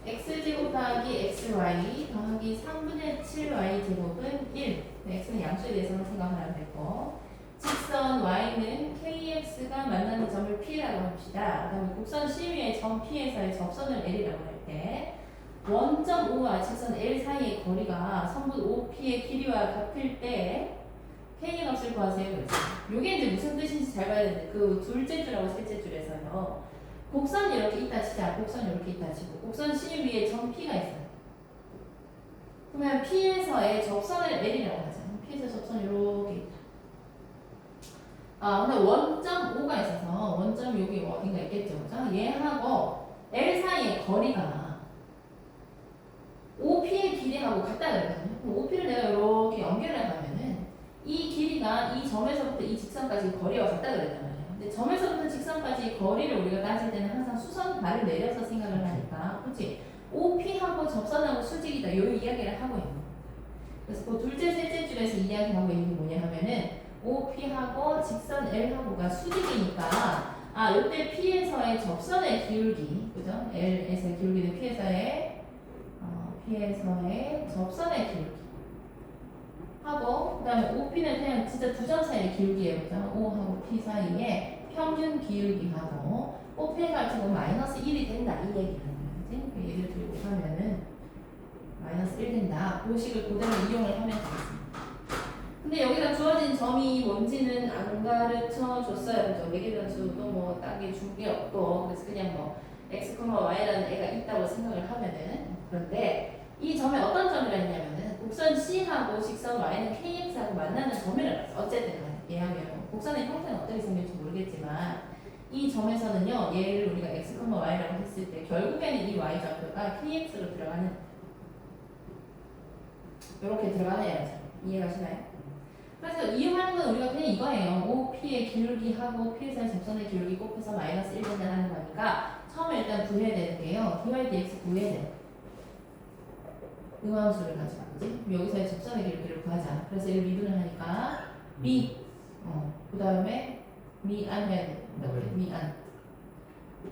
x제곱 더하기 xy 더하기 3분의 7y 제곱은 1. x는 양수에 대해서는 생각하면 되고 직선 y는 kx가 만나는 점을 P라고 합시다. 그 다음에 곡선 C 위에 점 P에서의 접선을 L이라고 할 때 원점 O와 직선 L 사이의 거리가 선분 OP의 길이와 같을 때 K의 값을 구하세요. 그랬어요. 요게 이제 무슨 뜻인지 잘 봐야 되는데 그 둘째 줄하고 셋째 줄에서요. 곡선이 이렇게 있다 치자. 곡선이 이렇게 있다 치고 곡선 C 위에 점 P가 있어요. 그러면 P에서의 접선을 L이라고 하죠. P에서 접선이 이렇게 있다. 근데 원점 O가 있어서 원점 여기 어딘가 있겠죠. 그죠? 얘하고 L 사이의 거리가 OP의 길이하고 같다 그랬거든요. 그럼 OP를 내가 이렇게 연결을 하면은 이 길이가 이 점에서부터 이 직선까지 거리와 같다 그랬단 말이에요. 근데 점에서부터 직선까지 거리를 우리가 따질 때는 항상 수선 발을 내려서 생각을 하니까, 그렇지? OP하고 접선하고 수직이다. 요 이야기를 하고 있는 거예요. 그래서 그 둘째, 셋째 줄에서 이야기하고 있는 게 뭐냐 하면은 OP하고 직선 L하고가 수직이니까 이때 P에서의 접선의 기울기, 그죠? L에서의 기울기는 P에서의 접선의 기울기 하고, 그 다음에 OP는 그냥 진짜 두 점 사이의 기울기예요. 그죠? O하고 P 사이에 평균 기울기하고 OP의 값은 마이너스 1이 된다. 이 얘기를 하는 거지. 그 예를 들고 하면은 마이너스 1 된다. 그 식을 그대로 이용을 하면 되겠습니다. 근데 여기다 주어진 점이 뭔지는 안 가르쳐 줬어요. 그죠? 매개변수도 뭐 딱히 준 게 없고, 그래서 그냥 뭐 x, y라는 애가 있다고 생각을 하면은, 그런데 이 점에 어떤 점이라 했냐면은 곡선 C하고 직선 Y는 KX하고 만나는 점이라고 했어. 어쨌든 얘하면 곡선의 형태는 어떻게 생길지 모르겠지만 이 점에서는요, 얘를 우리가 x, y라고 했을 때 결국에는 이 y 좌표가 KX로 들어가는, 이렇게 들어가는 애라서 이해가시나요? 그래서 이용하는 건 우리가 그냥 이거예요. OP의 기울기하고 P에서의 접선의 기울기 곱해서 마이너스 1 된다는 거니까 처음에 일단 구해야 되는 게요. dy dx 구해야 돼요. 음함수를 가지고, 그지? 여기서의 접선의 기울기를 구하자. 그래서 이를 미분을 하니까 미, 그 다음에 미안 해야 돼. 미안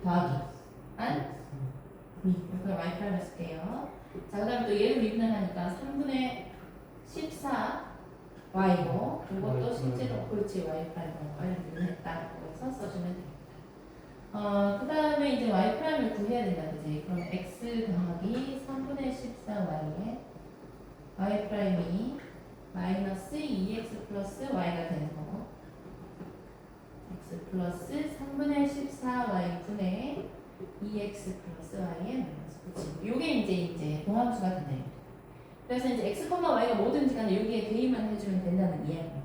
더하기 안 미. 이렇게 y 프라임을 쓸게요. 자, 그 다음에 또 얘를 미분을 하니까 3분의 14 y고, 이것도 실제로 그렇지 y 프라임을 미분했다. 그래서 써주면 됩니다. 그 다음에 이제 y 프라임을 구해야 된다, 그지? 그럼 x 더하기 3분의 14y에 y 프라임이 마이너스 2x 플러스 y가 되는 거고, x 플러스 3분의 14y 분의 2x 플러스 y의 마이너스, 그치? 요게 이제 동함수가 된다. 그래서 이제 x, y가 뭐든지 간에 여기에 대입만 해주면 된다는 이야기입니다.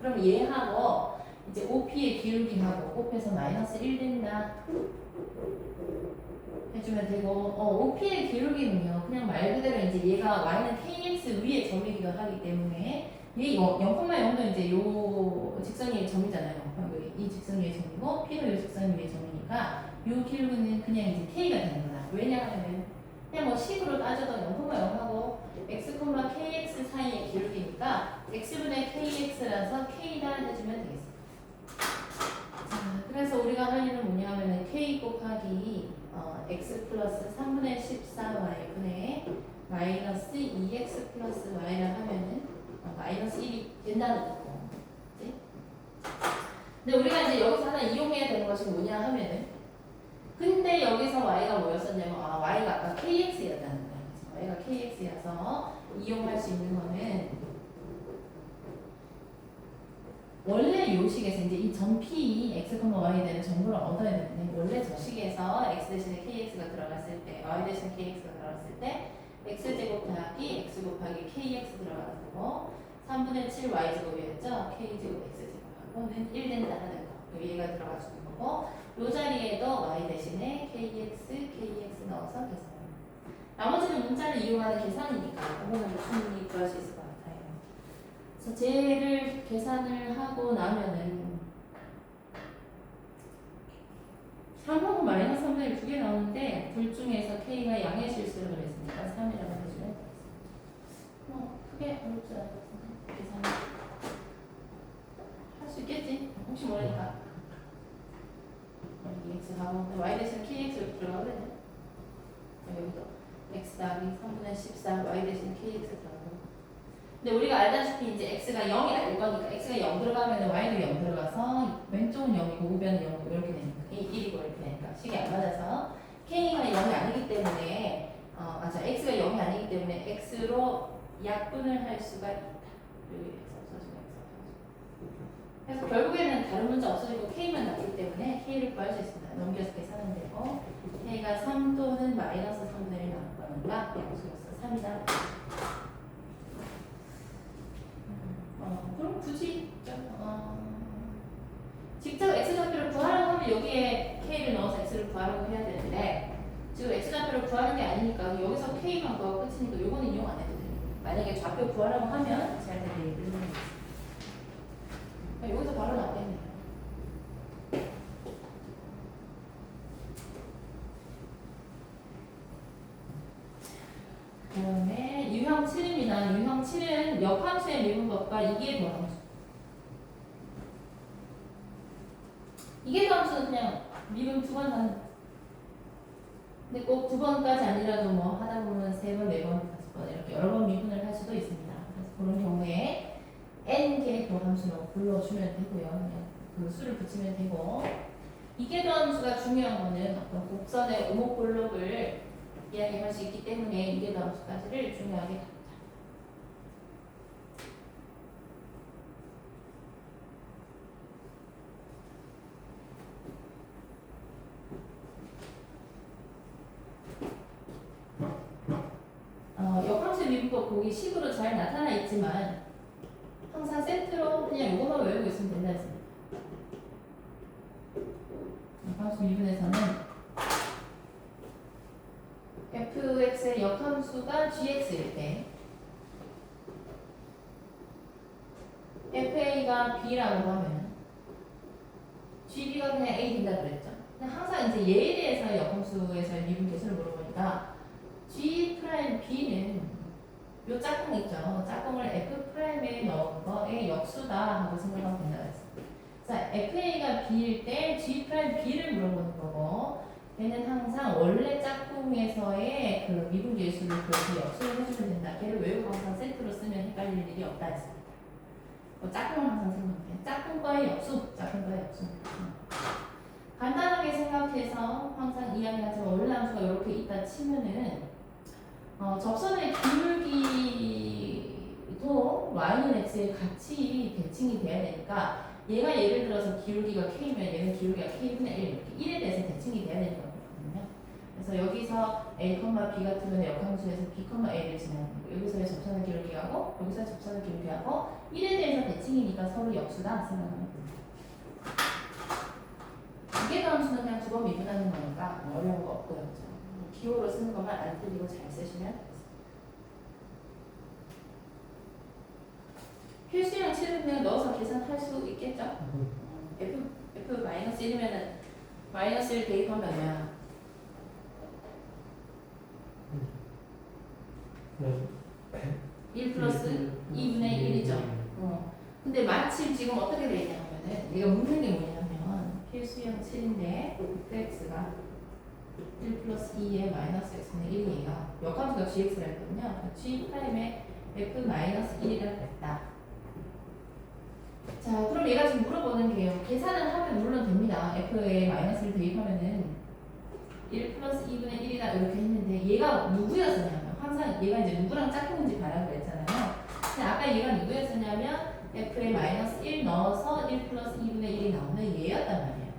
그럼 얘하고 이제 OP의 기울기하고 곱해서 마이너스 1 된다 해주면 되고, OP의 기울기는요, 그냥 말 그대로 이제 얘가 y는 KX 위에 점이기도 하기 때문에 얘 0,0도 이제 요 직선 위에 점이잖아요. 이 직선 위에 점이고 P도 요 직선 위에 점이니까 요 기울기는 그냥 이제 K가 되는 거다. 왜냐하면 그냥 뭐 식으로 따져도 0,0하고 x, kx 사이의 기울기니까 x분의 kx라서 k다 해주면 되겠습니다. 자, 그래서 우리가 할 일은 뭐냐 하면은 k 곱하기 x 플러스 3분의 14y 분의 마이너스 2x 플러스 y라 하면은 마이너스 1이 된다는 거고, 그치? 근데 우리가 이제 여기서 하나 이용해야 되는 것이 뭐냐 하면은, 근데 여기서 y가 뭐였었냐면 y가 아까 kx였다는 거야. y가 kx여서 이용할 수 있는 거는 원래 요 식에서 이제 이 점 P, x, y에 대한 정보를 얻어야 되는데, 원래 저 식에서 x 대신에 kx가 들어갔을 때, y 대신 kx가 들어갔을 때 x제곱 더하기 x 곱하기 kx 들어가는 거고 3분의 7 y제곱이었죠. k제곱 x제곱하고는 1 된다는 거. 얘가 들어가주는 거고 이 자리에도 y 대신에 kx 넣어서 계산합니다. 나머지는 문자를 이용하는 계산이니까 그거는 충분히 구할 수 있을 것 같아요. 그래서 쟤를 계산을 하고 나면은 3하고 마이너스 3분의 1 두 개 나오는데 둘 중에서 k가 양의 실수를 그랬으니까 3이라고 해주면 되겠습니다. 크게 어렵지 않을 것 같은데 계산 할 수 있겠지? 혹시 모르니까 여기 x하고 y 대신 kx로 들어가거든요. 여기도 x 더하기 3분의 14 y 대신 kx 들어가고 근데 우리가 알다시피 이제 x가 0이 아닐 거니까 x가 0 들어가면 y도 0 들어가서 왼쪽은 0이고 우변은 0이고 이렇게 되니까 1이고 이렇게 되니까 식이 안 맞아서 k가 0이 아니기 때문에 x가 0이 아니기 때문에 x로 약분을 할 수가 있다. 여기 x 없어지고 x 없어지고 그래서 결국에는 다른 문자 없어지고 k만 남기 때문에 k를 구할 수 있습니다. 넘겨서 계산하면 되고 k가 3 또는 마이너스 3분의 1 나올 거니까 양수로서 3이다. 그럼 굳이 직접 x좌표를 구하라고 하면 여기에 k를 넣어서 x를 구하라고 해야 되는데 지금 x좌표를 구하는 게 아니니까 여기서 k만 구하고 끝이니까 이거는 이용 안 해도 돼요. 만약에 좌표 구하라고 하면 제가 얘기를 해드리겠습니다. 여기서 바로 나오겠네요. 그 다음에 유형 7입니다. 유형 7은 역함수의 미분법과 이계도함수. 이계도함수는 그냥 미분 2번 하는 거. 근데 꼭 2번까지 아니라도 뭐 하다 보면 3번, 4번, 5번 이렇게 여러 번 미분을 할 수도 있습니다. 그래서 그런 경우에 n계도함수로 불러주면 되고요. 그냥 그 수를 붙이면 되고 이계도함수가 중요한 거는 어떤 곡선의 오목볼록을 이야기할 수 있기 때문에 이계도함수까지를 중요하게 합니다. 역함수 미분법 거기 식으로 잘 나타나 있지만 항상 세트로 그냥 이것만 외우고 있으면 된다 했습니다. 역함수 미분에서는 fx의 역함수가 gx일 때 fa가 b라고 하면 gb가 그냥 a 된다 그랬죠. 근데 항상 이제 얘에 대해서 역함수에서의 미분 계수를 물어보니까 G'B는 요 짝꿍 있죠. 짝꿍을 F'에 넣은 거의 역수다 하고 생각하면 된다고 했어요. 자, FA가 B일 때 G'B를 물어보는 거고 걔는 항상 원래 짝꿍에서의 그 미분 계수를 그렇게 역수를 해주면 된다. 걔를 외우고 항상 세트로 쓰면 헷갈릴 일이 없다 했습니다. 짝꿍을 항상 생각해. 짝꿍과의 역수, 짝꿍과의 역수. 간단하게 생각해서 항상 이야기하지만 원래 함수가 이렇게 있다 치면은 접선의 기울기도 y는 x에 같이 대칭이 돼야 되니까 얘가 예를 들어서 기울기가 k면 얘는 기울기가 k분의 1 이렇게 1에 대해서 대칭이 돼야 되는 거거든요. 그래서 여기서 a, b 같으면 역함수에서 b, a를 지나는 거고 여기서의 접선의 기울기하고 여기서 접선의 기울기하고 1에 대해서 대칭이니까 서로 역수다 생각하면 됩니다. 이계도함수는 그냥 2번 미분하는 거니까 어려운 거 없고요. 그렇죠? 기호로 쓰는 것만 안 틀리고 잘 쓰시면 되겠습니다. 필수형 7은 그냥 넣어서 계산할 수 있겠죠? F-1이면은 마이너스 1 대입하면 얼마야? 1 플러스 2분의 1이죠. 근데 마침 지금 어떻게 되어 있냐면은 얘가 묻는 게 뭐냐면 필수형 7인데 fx가 1 플러스 2에 마이너스 x는 1이에요. 역함수가 gx라 했거든요. g'에 f 마이너스 1이라 했다. 자, 그럼 얘가 지금 물어보는 게요. 계산을 하면 물론 됩니다. f에 마이너스를 대입하면은 1 플러스 2분의 1이다 이렇게 했는데 얘가 누구였었냐면 항상 얘가 이제 누구랑 짝꿍인지 봐라 그랬잖아요. 근데 아까 얘가 누구였었냐면 f에 마이너스 1 넣어서 1 플러스 2분의 1이 나오는 얘였단 말이에요.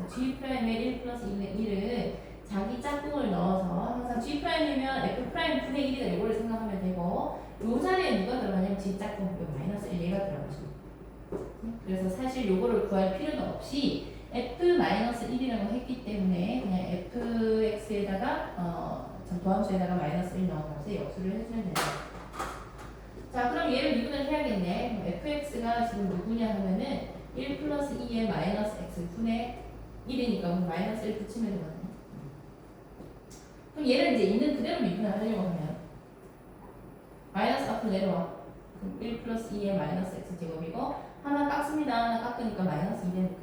그치? 그래서 g'에 1 플러스 2분의 1은 자기 짝꿍을 넣어서 항상 G'이면 F'분의 1이다. 이거를 생각하면 되고 요 자리에 누가 들어가냐면 G 짝꿍 요 마이너스 1 얘가 들어가죠. 그래서 사실 요거를 구할 필요는 없이 F-1이라고 했기 때문에 그냥 fx에다가 도함수에다가 마이너스 1 넣어서 역수를 해주면 돼요. 자, 그럼 얘를 미분을 해야겠네. 그럼 fx가 지금 누구냐 하면은 1 플러스 2의 마이너스 x분의 1이니까 마이너스 1 붙이면 되거든요. 그럼 얘를 이제 있는 그대로 미분을 하려고 하면 마이너스 앞으로 내려와. 그럼 1 플러스 2의 마이너스 x제곱이고 하나 깎습니다. 하나 깎으니까 마이너스 2 되니까.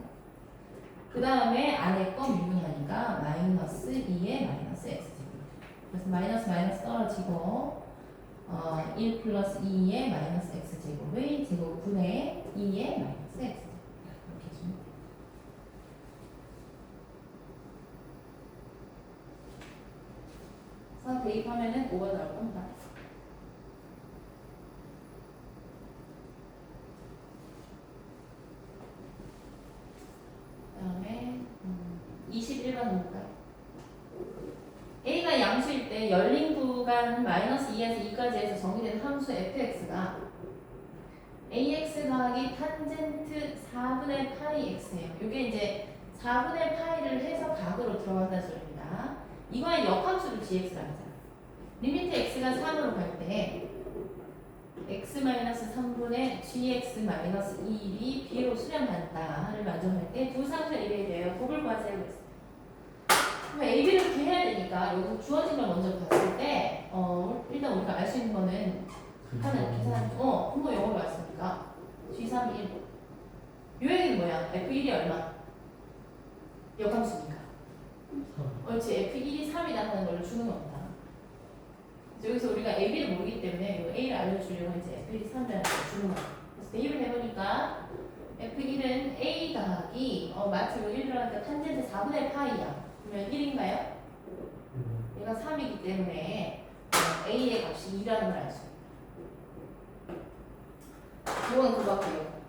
그 다음에 안에 거 미분하니까 마이너스 2의 마이너스 x제곱. 그래서 마이너스 마이너스 떨어지고 1 플러스 2의 마이너스 x제곱의 제곱분의 2의 마이너스 x제곱. 이렇게 해주면 돼요. 그래서 대입하면은 5가 나올 겁니다. 그 다음에 21번 볼까요? A가 양수일 때 열린 구간 마이너스 2에서 2까지 해서 정의된 함수 fx가 ax 더하기 탄젠트 4분의 파이 x예요. 이게 이제 4분의 파이를 해서 각으로 들어간다는 소리입니다. 이거의 역함수를 gx라고 하잖아. 리미트 x가 3으로 갈 때 x-3분의 gx-2이 b로 수렴한다를 만족할 때 두 상수의 이래야 돼요. 곱을 구하세요. 그랬어요. 그럼 AB를 이렇게 해야 되니까 여기 주어진 걸 먼저 봤을 때 일단 우리가 알 수 있는 거는 하는 계산 분모 영어로 왔으니까 G3이 1. 요 얘기는 뭐야? F1이 얼마? 역함수니까. 그렇지. F1이 3이다 하는 걸 주는 겁니다. 여기서 우리가 AB를 모르기 때문에 이 A를 알려주려고 이제 F1이 3이라는 걸 주는 거야. 그래서 대입을 해보니까 F1은 A 더하기 마치 1 들어가니까 탄젠트 4분의 파이야. 그러면 1인가요? 얘가 3이기 때문에 A의 값이 2라는 걸 알 수 있어요. 이건 그거고요.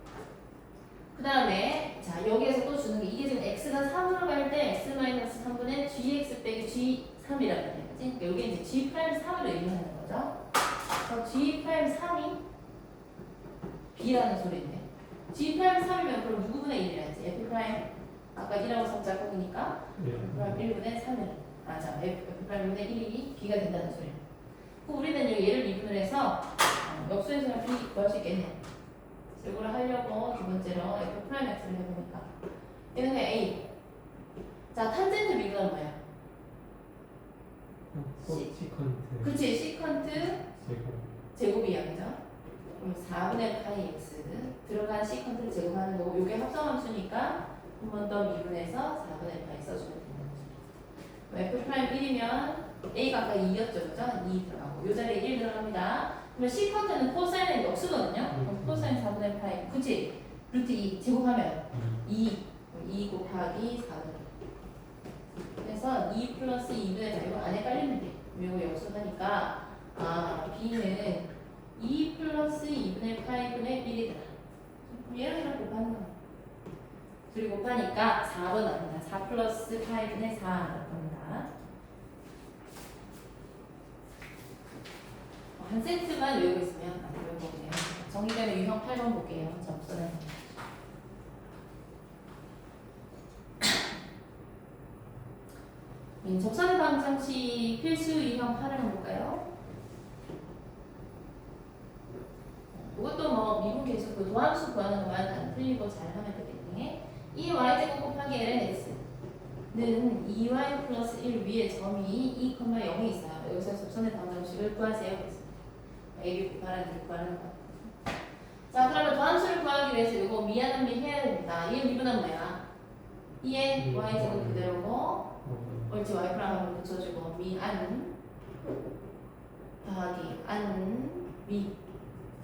그 다음에 자 여기에서 또 주는 게 이게 지금 x가 3으로 갈 때 x-3분의 gx 빼기 g3이라는 거지. 그러니까 여기 이제 g'3으로 의미하는 거죠. 그래서 g'3이 b라는 소리인데 g'3이면 그럼 누구분의 1이라지? f' 아까 1하고 3 짝꿍이니까 그럼 1분의 3을 맞아. f'분의 1이 b가 된다는 소리야. 그럼 우리는 여기 얘를 미분을 해서 역수에서 b 구할 수 있겠네. 이걸 하려고 두 번째로 f'x를 해보니까 얘는 그냥 a. 자 탄젠트 미분은 뭐야? 시컨트. 그치 시컨트 제곱이야 그죠? 그럼 4분의 파이 x 들어간 시컨트를 제곱하는 거고 요게 합성함수니까 한 번 더 미분해서 4분의 파이 써주면 되는 거죠. f'1이면 a가 아까 2였죠 그죠? 2 들어가고 요 자리에 1 들어갑니다. 그러면 시컨트는 코사인의 역수거든요. 그럼 코사인 4분의 파이 그치? 루트 2 제곱하면 2 곱하기 4분의 그래서 2 플러스 2분의 파이 이거 안에 깔리면 돼. 이거 역수하니까 b는 2 플러스 2분의 파이분의 1이더라. 얘랑 얘랑 곱하는 거야. 둘이 곱하니까 4번 나옵니다. 4 플러스 파이분의 4 나올 겁니다. 한 세트만 외우고 있으면 안 외우거든요. 정의되면 유형 8번 볼게요. 접선에. 접선의 방정식 필수 유형 8을 한번 볼까요? 이것도 뭐 미분 계속 그 도함수 구하는 것만 안 틀리고 잘 하면 되겠네. 2y제곱 곱하기 lnx는 2y 플러스 1 위에 점이 2,0이 있어요. 여기서 접선의 방정식을 구하세요. a, b 곱하는 1 구하는 거. 자 그러면 도함수를 구하기 위해서 이거 미하는 미 해야 됩니다. 얘 미분은 뭐야? 2의 y제곱 그대로고 옳지 y 프라임 한번 붙여주고 미안 더하기 안 미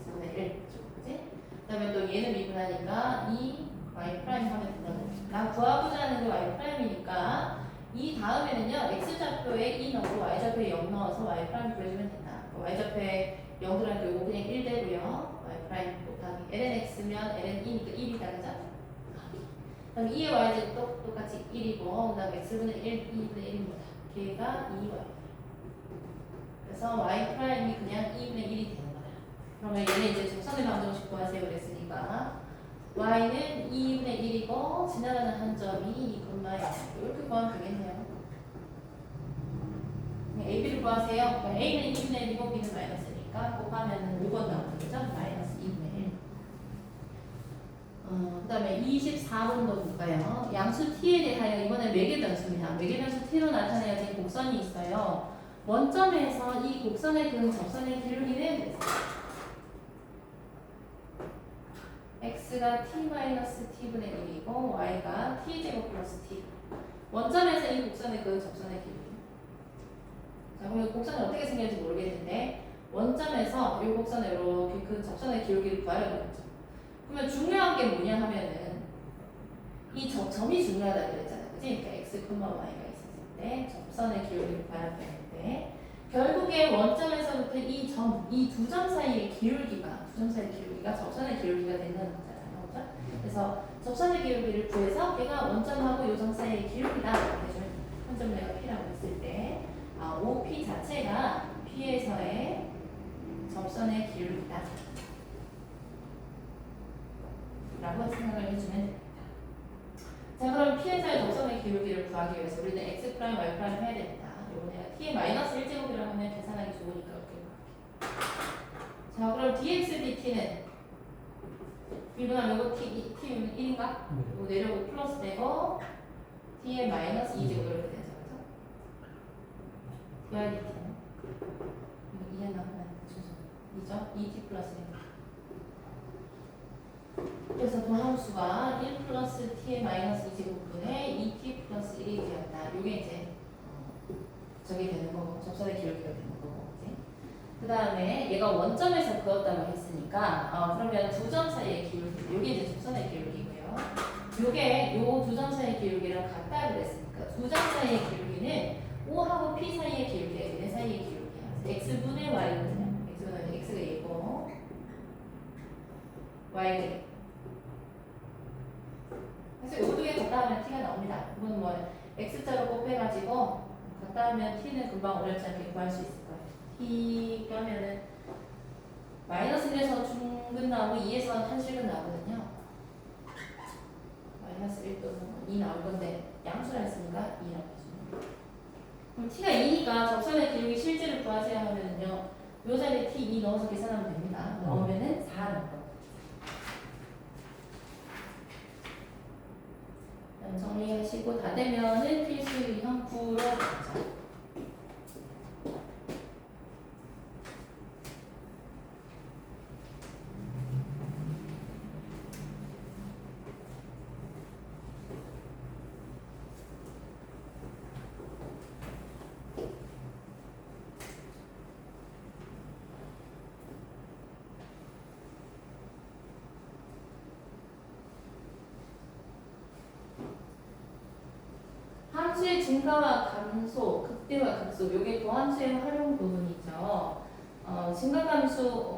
3분의 1 그치? 그 다음에 또 얘는 미분하니까 2 y 프라임 하면 된다고. 난 구하고자 하는 게 y 프라임이니까 이 다음에는요 x좌표에 2 넣고 y좌표에 0 넣어서 y 프라임 구해주면 된다. y좌표에 0 들어가니까 이거 그냥 1 되고요. y 프라임 곱하기 lnx면 ln2니까 1이다 그죠? 그 다음에 2의 y제곱 똑같이 1이고 그 다음에 x분의 1, 2분의 1입니다. 걔가 2y 그래서 y 프라임이 그냥 2분의 1이 되는 거야. 그러면 얘는 이제 접선의 방정식 구하세요 그랬으니까 y는 2분의 1이고 지나가는 한 점이 2,0 이렇게 구하면 되겠네요. a, b를 구하세요. 그러니까 a는 2분의 1이고 b는 마이너스니까 곱하면 5번 나오는 거죠. 마이너스 2분의 1. 그 다음에 24번도 볼까요? 양수 t에 대하여 이번에 매개 변수입니다. 매개 변수 t로 나타내어진 곡선이 있어요. 원점에서 이 곡선의 그 접선의 기울기는 x가 t-t분의 1이고 y가 t제곱 플러스 t. 원점에서 이 곡선의 그 접선의 기울기. 자, 그럼 이 곡선이 어떻게 생겼는지 모르겠는데 원점에서 이 곡선에 이렇게 그 접선의 기울기를 구하려고 했죠. 그러면 중요한 게 뭐냐 하면은 이 점이 중요하다 그랬잖아. 그지? 그러니까 x, y가 있었을 때 접선의 기울기를 구하려고 했는데 결국에 원점에서부터 이 두 점 사이의 기울기가 접선의 기울기가 되는 거잖아요. 그죠? 그래서 접선의 기울기를 구해서 걔가 원점하고 요 점 사이의 기울기다. 그래서 한 점 내가 p라고 했을 때 OP 자체가 P에서의 접선의 기울기다 라고 생각을 해주면 됩니다. 자, 그럼 P에서의 접선의 기울기를 구하기 위해서 우리는 X', Y' 해야 됩니다. 요거 내가 T의 마이너스 1제곱이라고 하면 계산하기 좋으니까 이렇게 구할게요. 자, 그럼 dx dt는 미분하면 이거 t는 1인가? 이거 내려오고 플러스 되고 t의 마이너스 2제곱 이렇게 되죠. 그래서 dr dt는 이거 2에 나오면 이죠? 2t 플러스 1. 그래서 도함수가 1 플러스 t의 마이너스 2제곱분의 2t 플러스 1이 되었다. 요게 이제 저게 되는 거고 접선의 기울기가 되는 거고. 그 다음에 얘가 원점에서 그었다고 했으니까 그러면 두 점 사이의 기울기 요게 이제 접선의 기울기고요. 요게 요 두 점 사이의 기울기랑 같다 그랬으니까 두 점 사이의 기울기는 O하고 P 사이의 기울기가 얘네 사이의 기울기야. 그래서 x분의 y거든요. x가 얘고 y가 얘. 그래서 요 두 개 갖다 하면 t가 나옵니다. 이건 뭐 x자로 곱해가지고 갖다 하면 t는 금방 어렵지 않게 구할 수 있을 거예요. t 하면은 마이너스 1에서 중근 나오고 2에서 한실근 나오거든요. 마이너스 1 또는 2 나올 건데 양수라 했으니까 2라고 해주면 그럼 t가 2니까 접선의 기울기 실제를 구하세요 하면은요 요 자리에 t 2 넣어서 계산하면 됩니다. 넣으면은 4 나올 겁니다. 정리하시고 다 되면은 필수 유형 9로 가죠. 함수의 증가와 감소, 극대와 극소, 요게 도함수의 활용 부분이죠.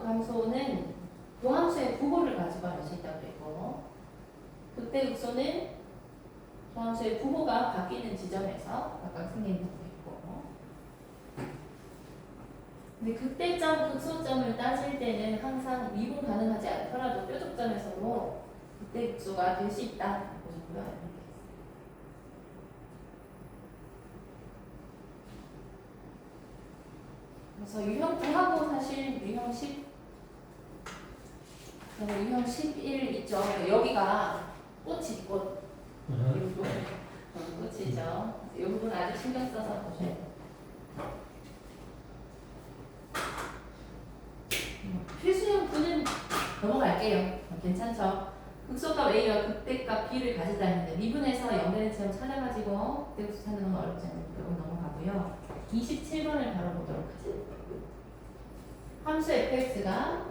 감소는 도함수의 부호를 가지고 할 수 있다고 했고, 극대 극소는 도함수의 부호가 바뀌는 지점에서 각각 생긴다고 했고, 근데 극대점, 극소점을 따질 때는 항상 미분 가능하지 않더라도 뾰족점에서도 극대 극소가 될 수 있다. 그 정도 알고 계세요. 그래서 유형 9하고 사실 유형 10, 유형 11 있죠. 여기가 꽃이 꽃. 꽃이죠. 이 부분 아주 신경 써서 보셔야 돼요. 필수형 9는 넘어갈게요. 괜찮죠? 극소값 A와 극대값 B를 가지다 했는데 미분에서 연결된 지점 찾아가지고 극대극소 찾는 건 어렵지 않으니까 이건 넘어가고요. 27번을 바로 보도록 하죠. 함수 fx가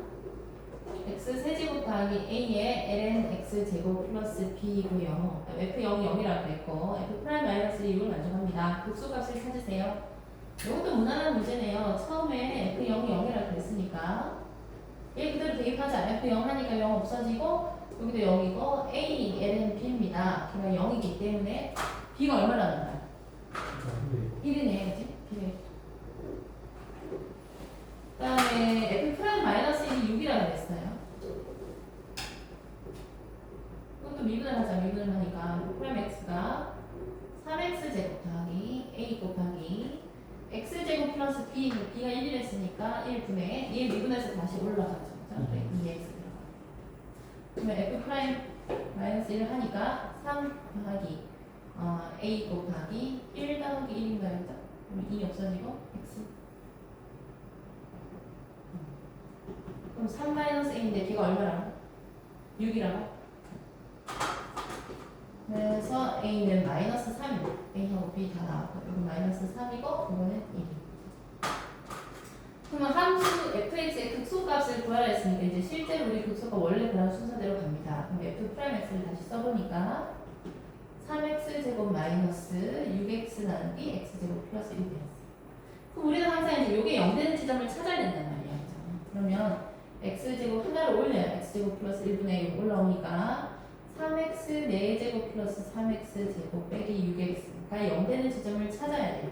x 세제곱 더하기 a의 ln x제곱 플러스 b이고요. f0이 0이라고 했고 f 프라임 마이너스 6을 만족합니다. 극소값을 찾으세요. 이것도 무난한 문제네요. 처음에 f0이 0이라고 그랬으니까 얘 그대로 대입하자. f0 하니까 0 없어지고 여기도 0이고 a ln b입니다. 걔가 0이기 때문에 b가 얼마나 나와요? 1이네. 그치? b가 그 다음에 f 프라임 마이너스 1이 6이라고 했어요. 이것도 미분을 하자. 미분을 하니까 프라임 x가 3x 제곱 더하기 a 곱하기 x 제곱 플러스 b, b가 1이랬으니까 1분의 얘 미분해서 다시 올라가죠. 그죠? 2x 들어가. 그러면 f 프라임 마이너스 1을 하니까 3 더하기 a 곱하기 1 더하기 1인가요? 그럼 2 없어지고 x. 그럼 3 마이너스 a인데 걔가 얼마라고? 6이라고? 그래서 a는 마이너스 3이고 a하고 b 다 나왔고 이건 마이너스 3이고 이거는 1. 그러면 함수 fx의 극소값을 구하라 했으니까 이제 실제로 우리 극소가 원래 그런 순서대로 갑니다. 그럼 f 프라임 x를 다시 써보니까 3x 제곱 마이너스 6x 나누기 x 제곱 플러스 1이 되었어요. 그럼 우리는 항상 이제 요게 0 되는 지점을 찾아야 된단 말이야. 그러면 x 제곱 하나를 올려요. x 제곱 플러스 1분의 6 올라오니까 3x 4제곱 플러스 3x 제곱 빼기 6x가 0 되는 지점을 찾아야 돼요.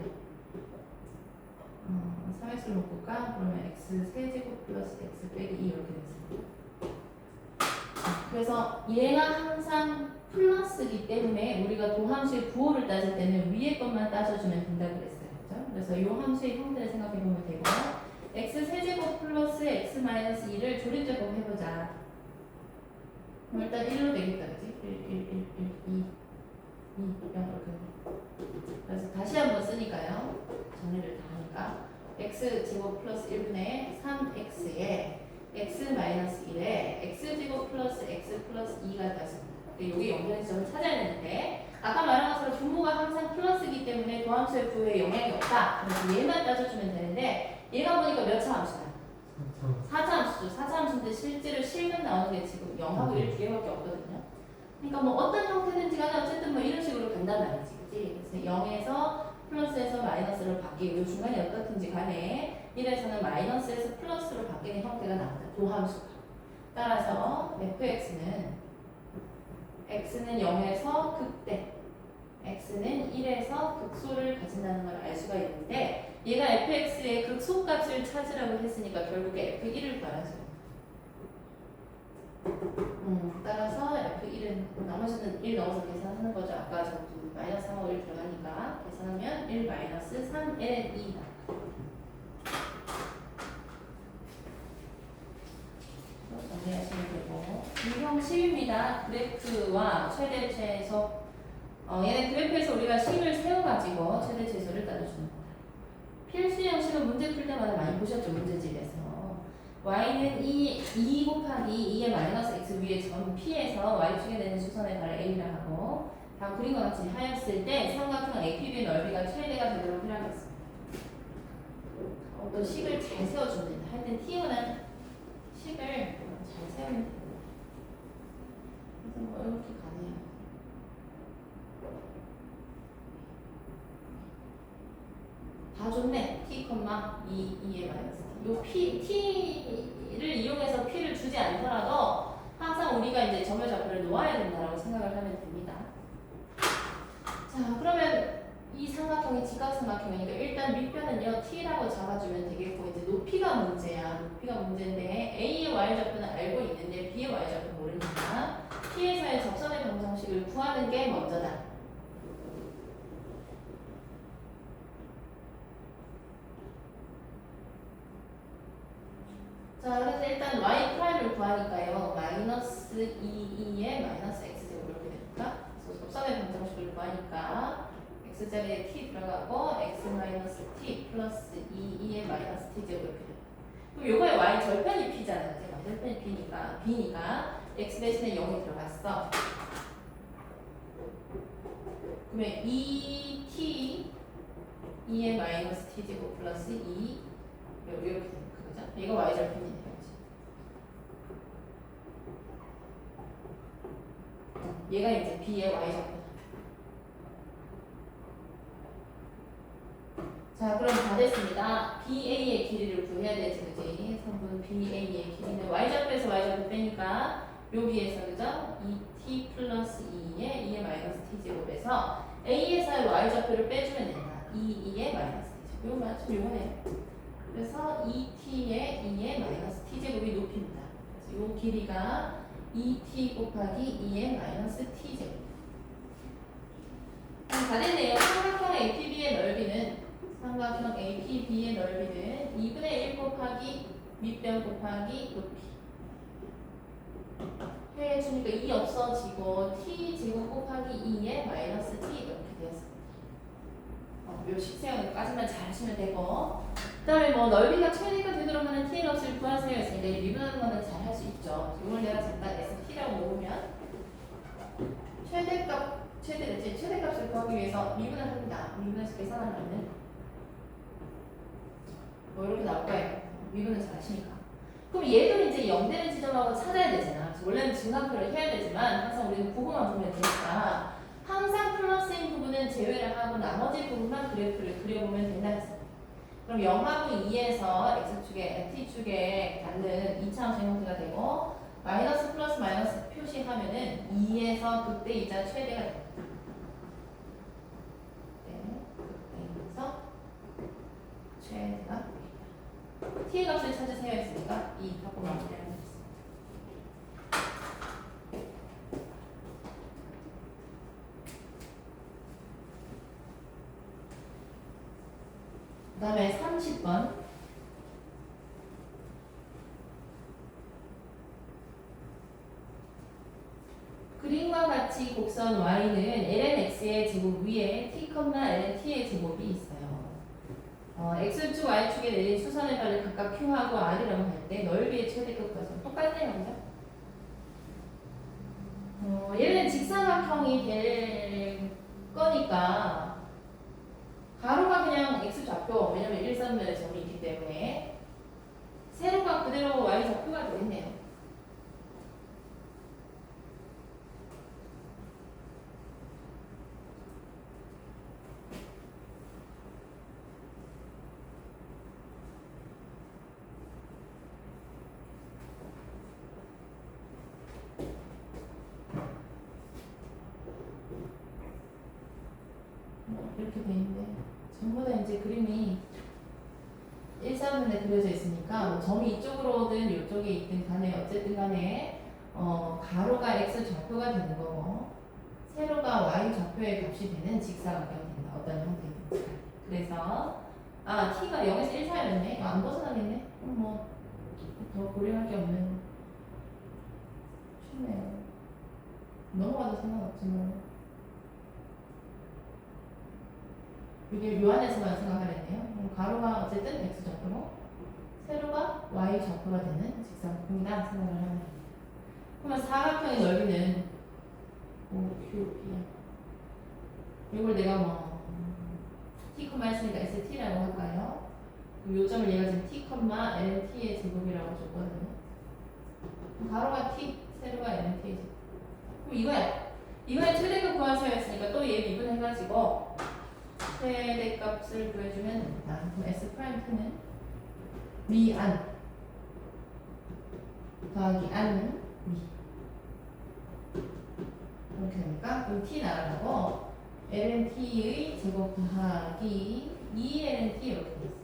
3x를 묶을까? 그러면 x 3제곱 플러스 x 빼기 2 이렇게 되죠. 그래서 얘가 항상 플러스이기 때문에 우리가 도함수의 부호를 따질 때는 위에 것만 따져주면 된다고 그랬어요. 그렇죠? 그래서 이 함수의 형태를 생각해 보면 되고 x 세제곱 플러스 x 마이너스 2를 조립제곱 해보자. 그럼 일단 1로 되겠다. 그치? 1, 1, 1, 1, 2, 0 이렇게. 그래서 다시 한번 쓰니까요. 정리를 다 하니까 x제곱 플러스 1분의 3x에 x 마이너스 1에 x제곱 플러스 x 플러스 2가 따집니다. 여기 연결점을 찾아야 되는데 아까 말한 것처럼 분모가 항상 플러스이기 때문에 도함수의 부호에 영향이 없다. 그래서 얘만 따져주면 되는데 얘가 보니까 몇 차 함수야? 4차 함수죠. 4차 함수인데 실제로 실근 나오는 게 지금 0하고 1 두 개밖에 없거든요. 그러니까 뭐 어떤 형태든지 간에 어쨌든 뭐 이런 식으로 간단 말이지. 그치? 그래서 0에서 플러스에서 마이너스로 바뀌고 이 중간이 어떻든지 간에 1에서는 마이너스에서 플러스로 바뀌는 형태가 나온다. 도함수가. 따라서 fx는 x는 0에서 극대, x는 1에서 극소를 가진다는 걸 알 수가 있는데 얘가 fx의 극소값을 찾으라고 했으니까 결국에 f1을 구하라죠. 따라서 f1은 나머지는 1 넣어서 계산하는 거죠. 아까 저도 마이너스 3하고 1 들어가니까 계산하면 1 마이너스 3ln 2 정리하시면 되고 유형 10입니다. 그래프와 최대 최소 얘는 그래프에서 우리가 식을 세워가지고 최대 최소를 따져주는 거다. 필수 형식은 문제 풀 때마다 많이 보셨죠. 문제집에서 y는 2 곱하기 2의 마이너스 x 위에 점 P에서 y축에 되는 수선의 발을 a라 하고 다음 그림과 같이 하였을 때 삼각형 APB의 넓이가 최대가 되도록 해야겠습니다. 어떤 식을 잘 세워주면 된다. 하여튼 T1은 식을 잘 세우면 돼요. 그래서 뭐 이렇게 가네요. 다 좋네. T, 2의 마이너스 T. 요 P, T를 이용해서 P를 주지 않더라도 항상 우리가 이제 점의 좌표를 놓아야 된다라고 생각을 하면 됩니다. 자, 그러면 이 삼각형이 직각삼각형이니까 일단 밑변은요 T라고 잡아주면 되겠고 이제 높이가 문제야. 높이가 문제인데 A의 y좌표는 알고 있는데 B의 y좌표는 모르니까 P에서의 접선의 방정식을 구하는 게 먼저다. 자, 그래서 일단 y 프라임을 구하니까요. 마이너스 2의 마이너스 x제곱 이렇게 됩니다. 그래서 접선의 방정식을 구하니까 x자리에 t 들어가고 x 마이너스 t 플러스 2의 마이너스 t 제곱 이렇게 됩니다. 그럼 요거의 y 절편이 p잖아요. y 절편이 b니까 x 대신에 0이 들어갔어. 그러면 2t 2의 마이너스 t 제곱 플러스 2 이렇게 됩니다. 그죠? 얘가 y 절편이 얘가 이제 B의 y좌표. 자, 그럼 다 됐습니다. BA의 길이를 구해야 되지, 그지? 선분 BA의 길이는 y좌표에서 y좌표 빼니까 여기에서 그죠? 2t 플러스 2의 마이너스 t 제곱에서 A에서의 y좌표를 빼주면 된다. 2의 마이너스 t 제곱. 이거 맞죠? 요거네요. 그래서 2t의 2의 마이너스 t제곱이 높입니다. 그래서 이 길이가 2t 곱하기 2의 마이너스 t제곱. 다 됐네요. 삼각형 APB의 넓이는 삼각형 APB의 넓이는 2분의 1 곱하기 밑변 곱하기 높이 해주니까 2 없어지고 t 제곱 곱하기 2의 마이너스 t 이렇게 되었습니다. 요 식세형까지만 잘 하시면 되고, 그 다음에 뭐 넓이가 최대가 되도록 하는 t의 값을 구하세요 했으니까 이 미분하는 거는 잘 할 수 있죠. 이걸 내가 잠깐 st라고 놓으면 최대값을 구하기 위해서 미분을 합니다. 미분해서 계산을 하면 뭐 이렇게 나올 거예요. 미분을 잘 하시니까. 그럼 얘도 이제 0 되는 지점하고 찾아야 되잖아. 원래는 증가표를 해야 되지만 항상 우리는 부분만 보면 되니까 항상 플러스인 부분은 제외를 하고 나머지 부분만 그래프를 그려보면 된다 했어요. 그럼 0하고 2에서 x축에 t축에 닿는 2차원적 형태가 되고 마이너스 플러스 마이너스 표시하면은 2에서 극대이자 최대가 됩니다. 네, 극대이면서 최대가 됩니다. t의 값을 찾으세요 했으니까 2 갖고 마무리하면 되겠습니다. 그 다음에 30번 그림과 같이 곡선 y는 lnx의 제곱 위에 t, lnt의 제곱이 있어요. x축, y축에 내린 수선의 발을 각각 q하고 r이라고 할 때 넓이의 최대값과 똑같네요. 그죠? 얘는 직사각형이 될 거니까 가로가 그냥 x좌표, 왜냐면 일선면에 점이 있기 때문에 세로가 그대로 y좌표가 되겠네요. 이렇게 돼 있는데 전부 다 이제 그림이 일사분면에 그려져 있으니까 뭐 점이 이쪽으로든 이쪽에 있든 간에 어쨌든 간에 가로가 x 좌표가 되는 거고 세로가 y 좌표의 값이 되는 직사각형이 된다. 어떤 형태든지. 그래서 t가 0에서 1 사이였네. 안 벗어나겠네. 그럼 뭐 더 고려할 게 없는 쉽네요. 넘어가도 상관없지 뭐. 이게 요 안에서만 생각하랬네요. 가로가 어쨌든 x 좌표로 세로가 y 좌표가 되는 직사각형이다 생각을 하면 됩니다. 그러면 사각형의 넓이는 QP야. 이걸 내가 뭐 t, 했으니까 st라고 할까요? 요 점을 얘가 지금 t, lnt의 제곱이라고 줬거든요. 가로가 t, 세로가 lnt의 제곱. 그럼 이거야. 이거의 최대값 구하세요 했으니까 또 얘 미분해가지고 최대값을 구해주면 됩니다. 그럼 S'T는 위안 더하기 안은 위 이렇게 됩니까? 그럼 T 나가고 LNT의 제곱 더하기 2LNT 이렇게 됐어요.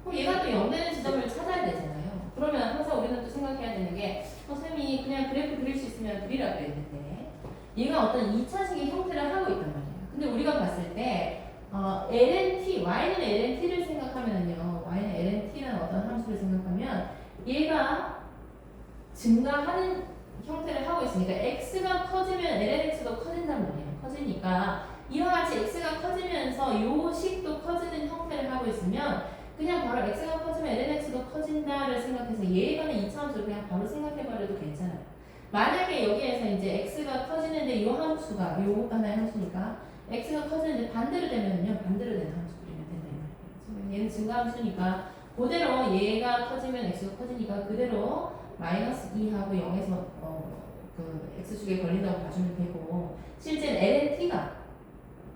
그럼 얘가 또 0 되는 지점을 찾아야 되잖아요. 그러면 항상 우리는 또 생각해야 되는 게 선생님이 그냥 그래프 그릴 수 있으면 그리라고 했는데 얘가 어떤 2차식의 형태를 하고 있단 말이에요. 근데 우리가 봤을 때 LNT, Y는 LNT를 생각하면요. Y는 LNT라는 어떤 함수를 생각하면 얘가 증가하는 형태를 하고 있으니까 X가 커지면 LNX도 커진단 말이에요. 커지니까 이와 같이 X가 커지면서 요 식도 커지는 형태를 하고 있으면 그냥 바로 x가 커지면 lnx도 커진다를 생각해서 얘에 관한 2차함수를 그냥 바로 생각해버려도 괜찮아요. 만약에 여기에서 이제 x가 커지는데 이 함수가 요 하나의 함수니까 x가 커지는데 반대로 되면요 반대로 되는 함수 그리면 된다 이 말이에요. 얘는 증가함수니까 그대로 얘가 커지면 x가 커지니까 그대로 마이너스 2하고 0에서 그 x축에 걸린다고 봐주면 되고 실제는 lnt가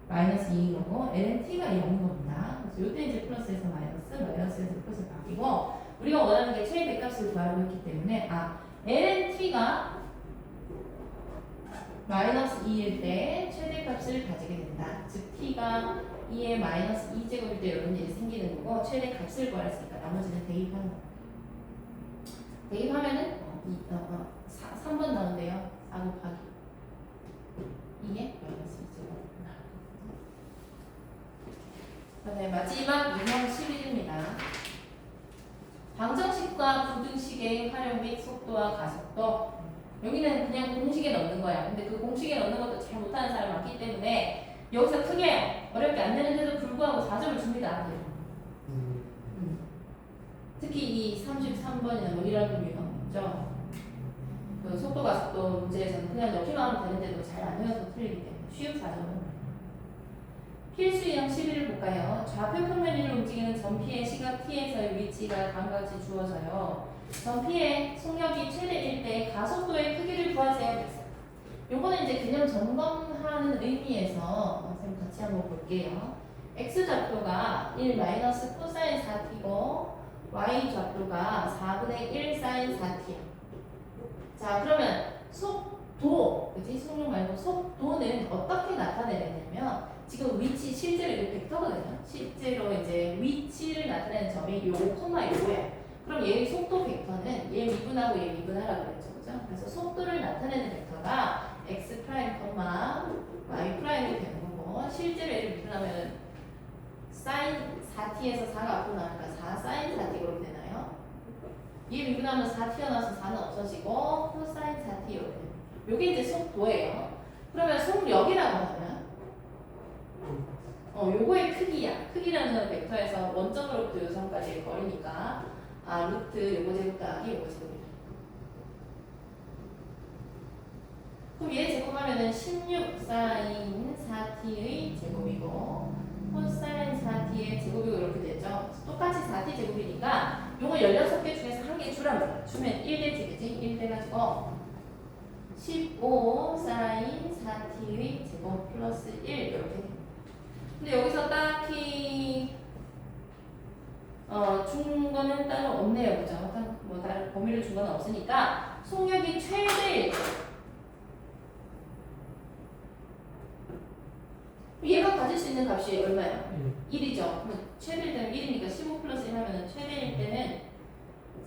마이너스 2인 거고 lnt가 0인 겁니다. 그래서 이때 이제 플러스에서 마이너스에서 플러스 바뀌고 우리가 원하는 게 최대 값을 구하고 있기 때문에 lnt가 마이너스 2일 때 최대값을 가지게 된다. 즉 t가 2의 마이너스 2제곱일 때 이런 일이 생기는 거고 최대값을 구했으니까 나머지는 대입하는 거. 대입하면은 3번 나온대요. 4 곱하기 2의 마이너스 2제곱. 그다음에 마지막 유형 11입니다. 방정식과 부등식의 활용 및 속도와 가속도. 여기는 그냥 공식에 넣는 거야. 근데 그 공식에 넣는 것도 잘 못하는 사람이 많기 때문에 여기서 크게 어렵게 안 되는데도 불구하고 4점을 줍니다. 특히 이 33번이나 뭐 이런 유형이죠. 그 속도 가속도 문제에서는 그냥 넣기만 하면 되는데도 잘 안 외워서 틀리기 때문에 쉬운 4점을. 필수 유형 11을 볼까요? 좌표 평면위를 움직이는 전피의 시각 t에서의 위치가 다음과 같이 주어져요. 전피의 속력이 최대일 때 가속도의 크기를 구하세요. 요거는 이제 개념 점검하는 의미에서 선생님 같이 한번 볼게요. x 좌표가 1 마이너스 코사인 4t고 y 좌표가 4분의 1 사인 4t야. 자, 그러면 속도, 그치? 속력 말고 속도는 어떻게 나타내냐면 지금 위치 실제로 이거 벡터거든요. 실제로 이제 위치를 나타내는 점이 요 5,요거야. 그럼 얘의 속도 벡터는 얘 미분하고 얘 미분하라고 그랬죠, 그죠? 그래서 속도를 나타내는 벡터가 x 프라임, y 프라임이 되는 거고 실제로 얘를 미분하면 사인 4t에서 4가 앞으로 나오니까 4 사인 4t 그렇게 되나요? 얘 미분하면 4 튀어나와서 4는 없어지고 코사인 4t 이렇게 됩니다. 요게 이제 속도예요. 그러면 속력이라고 하면 요거의 크기야. 크기라는 건 벡터에서 원점으로부터 요점까지의 거리니까 루트 요거 제곱 더하기 요거 제곱이다. 그럼 얘 제곱하면은 16 사인 4t의 제곱이고 코사인 4t의 제곱이고 이렇게 되죠. 똑같이 4t 제곱이니까 요거 16개 중에서 한 개 주라면 주면 1되지, 그지? 1 돼가지고 15 사인 4t의 제곱 플러스 1 이렇게 됩니다. 근데 여기서 딱히 준 거는 따로 없네요, 그죠? 뭐 다른 범위를 준 건 없으니까 속력이 최대일 때 얘가 가질 수 있는 값이 얼마예요? 1이죠. 그럼 최대일 때는 1이니까 15 플러스 1 하면 최대일 때는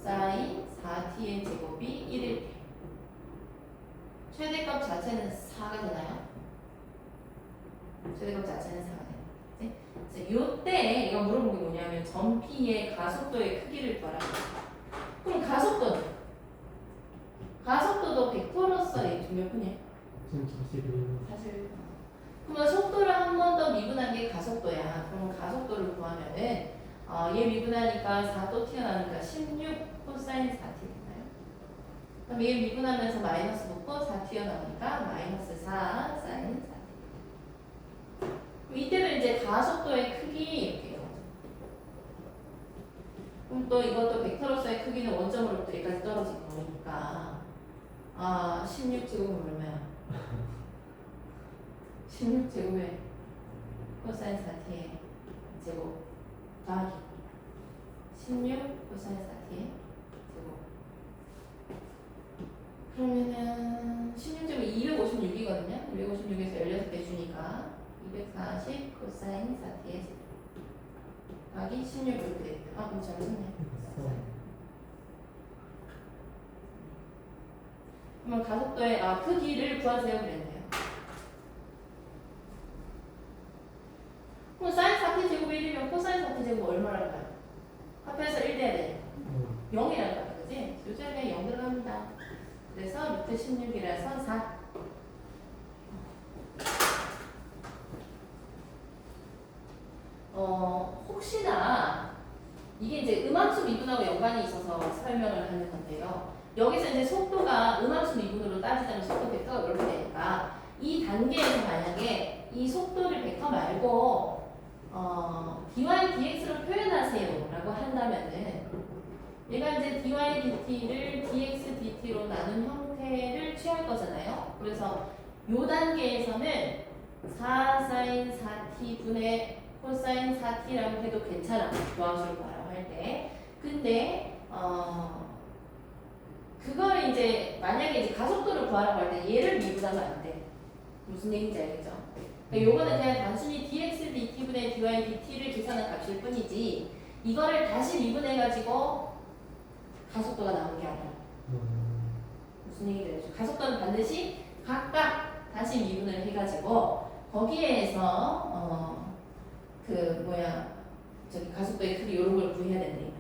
사인 4t의 제곱이 1일 때 최대값 자체는 4가 되나요? 최대값 자체는 4가 되나요? 요때 얘가 물어본 게 뭐냐면 전피의 가속도의 크기를 구하라고. 그럼 가속도도 벡터로서의 몇 분이야? 사실 그러면 속도를 한 번 더 미분한 게 가속도야. 그러면 가속도를 구하면은 얘 미분하니까 4또 튀어나오니까 16 코사인 4t 되나요? 그럼 얘 미분하면서 마이너스 붙고 4 튀어나오니까 마이너스 4 사인 4t. 이때는 이제 가속도의 크기 이렇게 해요. 그럼 또 이것도 벡터로서의 크기는 원점으로부터 여기까지 떨어진 거니까 16제곱은 얼마야? 16제곱에 코사인 4t의 제곱 더하기 16 코사인 4t의 제곱. 그러면은 16제곱이 256이거든요. 256에서 16개 주니까 240 코사인 4t의 제곱 더하기 16 이렇게 되겠다. 그럼 잘 썼네. 그러면 가속도의 크기를 구하세요 그랬네요. 그럼 사인 4t 제곱 1이면 코사인 4t 제곱 얼마랄까요? 합해서 1 돼야 돼. 0이랄까, 그지? 요즘에 0 들어갑니다. 그래서 루트 16이라서 4. 혹시나 이게 이제 음함수 미분하고 연관이 있어서 설명을 하는 건데요. 여기서 이제 속도가 음함수 미분으로 따지자면 속도 벡터가 그렇게 되니까 이 단계에서 만약에 이 속도를 벡터 말고 dy dx로 표현하세요 라고 한다면은 얘가 이제 dy dt를 dx dt로 나눈 형태를 취할 거잖아요. 그래서 요 단계에서는 4 사인 4t 분의 코사인 4t라고 해도 괜찮아. 도함수를 구하라고 할 때. 근데 그걸 이제 만약에 이제 가속도를 구하라고 할 때 얘를 미분하면 안 돼. 무슨 얘기인지 알겠죠? 그러니까 요거는 그냥 단순히 dx dt분의 dy dt를 계산한 값일 뿐이지 이거를 다시 미분해가지고 가속도가 나오는 게 아니야. 무슨 얘기인지 알겠죠? 가속도는 반드시 각각 다시 미분을 해가지고 거기에서 저기 가속도의 크기 이런 걸 구해야 된다 이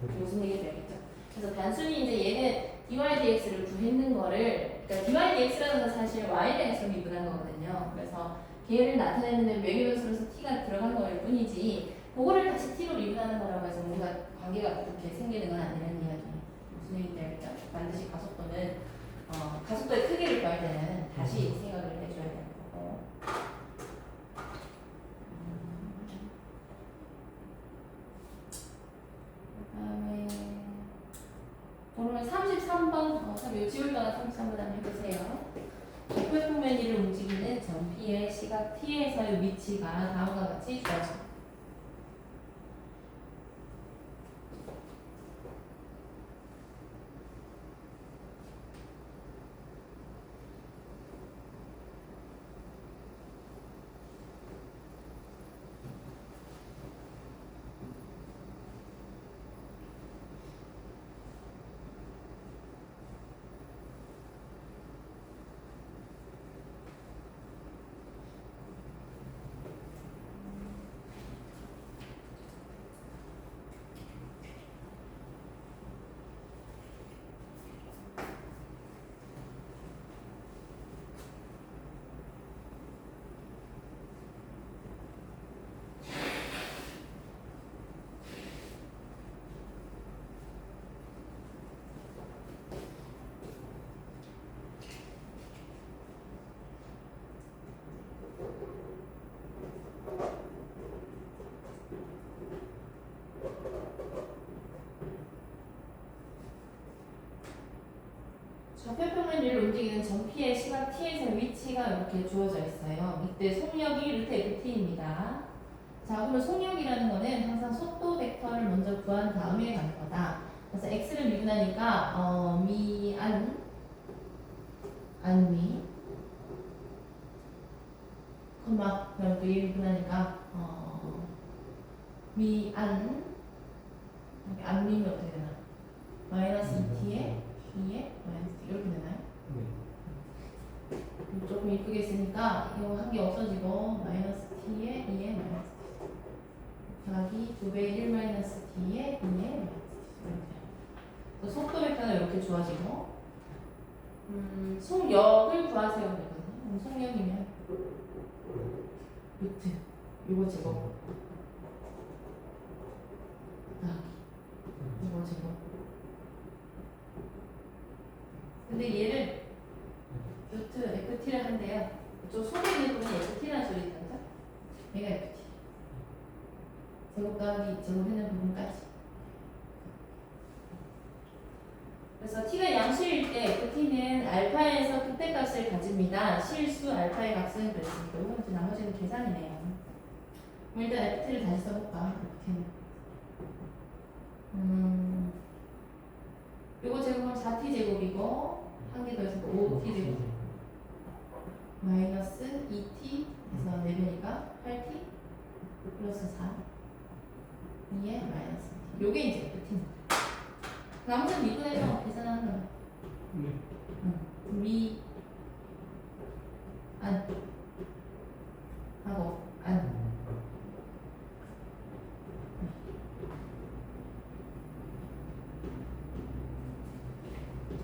말이에요. 무슨 얘기인지 알겠죠? 그래서 단순히 이제 얘는 dy dx를 구했는 거를 그러니까 dy dx라는 건 사실 y에 대해서 미분한 거거든요. 그래서 걔를 나타내는 외계변수로서 t가 들어간 거일 뿐이지 그거를 다시 t로 미분하는 거라고 해서 우리가 관계가 그렇게 생기는 건 아니라는 이야기. 무슨 얘기인지 알겠죠? 반드시 가속도는 가속도의 크기를 구할 때는 다시 생각을 해줘야 되는 거고. 그다음에 그러면 33번 지울 동안 33번 한번 해보세요. 좌표평면이를 움직이는 전피의 시각 t에서의 위치가 다음과 같이 주어집니다. 좌표평면을 움직이는 전피의 시각 t에서 위치가 이렇게 주어져 있어요. 이때 속력이 루트 ft입니다. 자, 그러면 속력이라는 거는 항상 속도 벡터를 먼저 구한 다음에 간 거다. 그래서 x를 미분하니까 안미 콤마 그럼 또 얘 미분하니까 안미면 어떻게 되나? 마이너스 2t에 2에 마이너스 이렇게 되나요? 조금 이쁘게 쓰니까 이거 한 개 없어지고 마이너스 t에 2에 마이너스 t 더하기 2배 1 마이너스 t에 2에 마이너스 t 이렇게 속도 벡터는 이렇게 주어지고 속력을 구하세요 그랬거든요. 속력이면 루트 요거 제곱 더하기 요거 제곱 근데 얘를 루트 ft를 한대요. 저 속에 있는 부분이 ft라는 소리 있잖아요. 얘가 ft. 제곱 더하기 제곱하는 부분까지. 그래서 t가 양수일 때 ft는 알파에서 극대값을 가집니다. 실수 알파의 값은 그랬습니다. 이제 나머지는 계산이네요. 그럼 일단 ft를 다시 써볼까? ft는. 요거 제곱은 4t 제곱이고 한 개 더 해서 5t 제곱 마이너스 2t 해서 4배니까 8t 플러스 4 2에 마이너스 t 요게 이제 ft입니다. 나머지는 미분해서 계산하는 거예요. 안 하고 안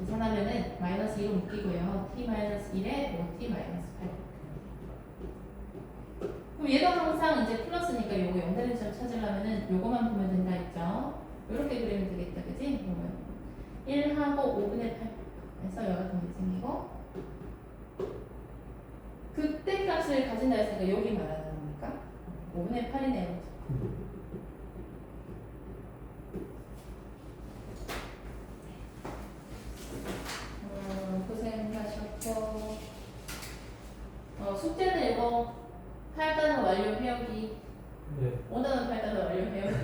계산하면은 마이너스 1을 묶이고요. t 마이너스 1에 5t 마이너스 8. 그럼 얘도 항상 이제 플러스니까 요거 0 되는 점 찾으려면은 요거만 보면 된다 했죠. 요렇게 그리면 되겠다, 그지? 1하고 5분의 8 해서 여기가 생기고 극대값을 가진다 했으니까 여기 말하는 겁니까? 5분의 8이네요. 고생하셨고 숙제는 이거 8단원 완료 배우기 5단원 8단원 완료 배우기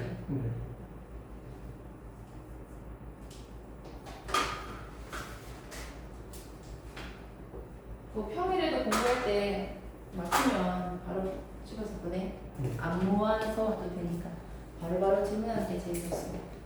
평일에도 공부할 때 맞추면 바로 집어서 보내. 네. 안 모아서 와도 되니까 바로바로 질문하는 게 제일 좋습니다.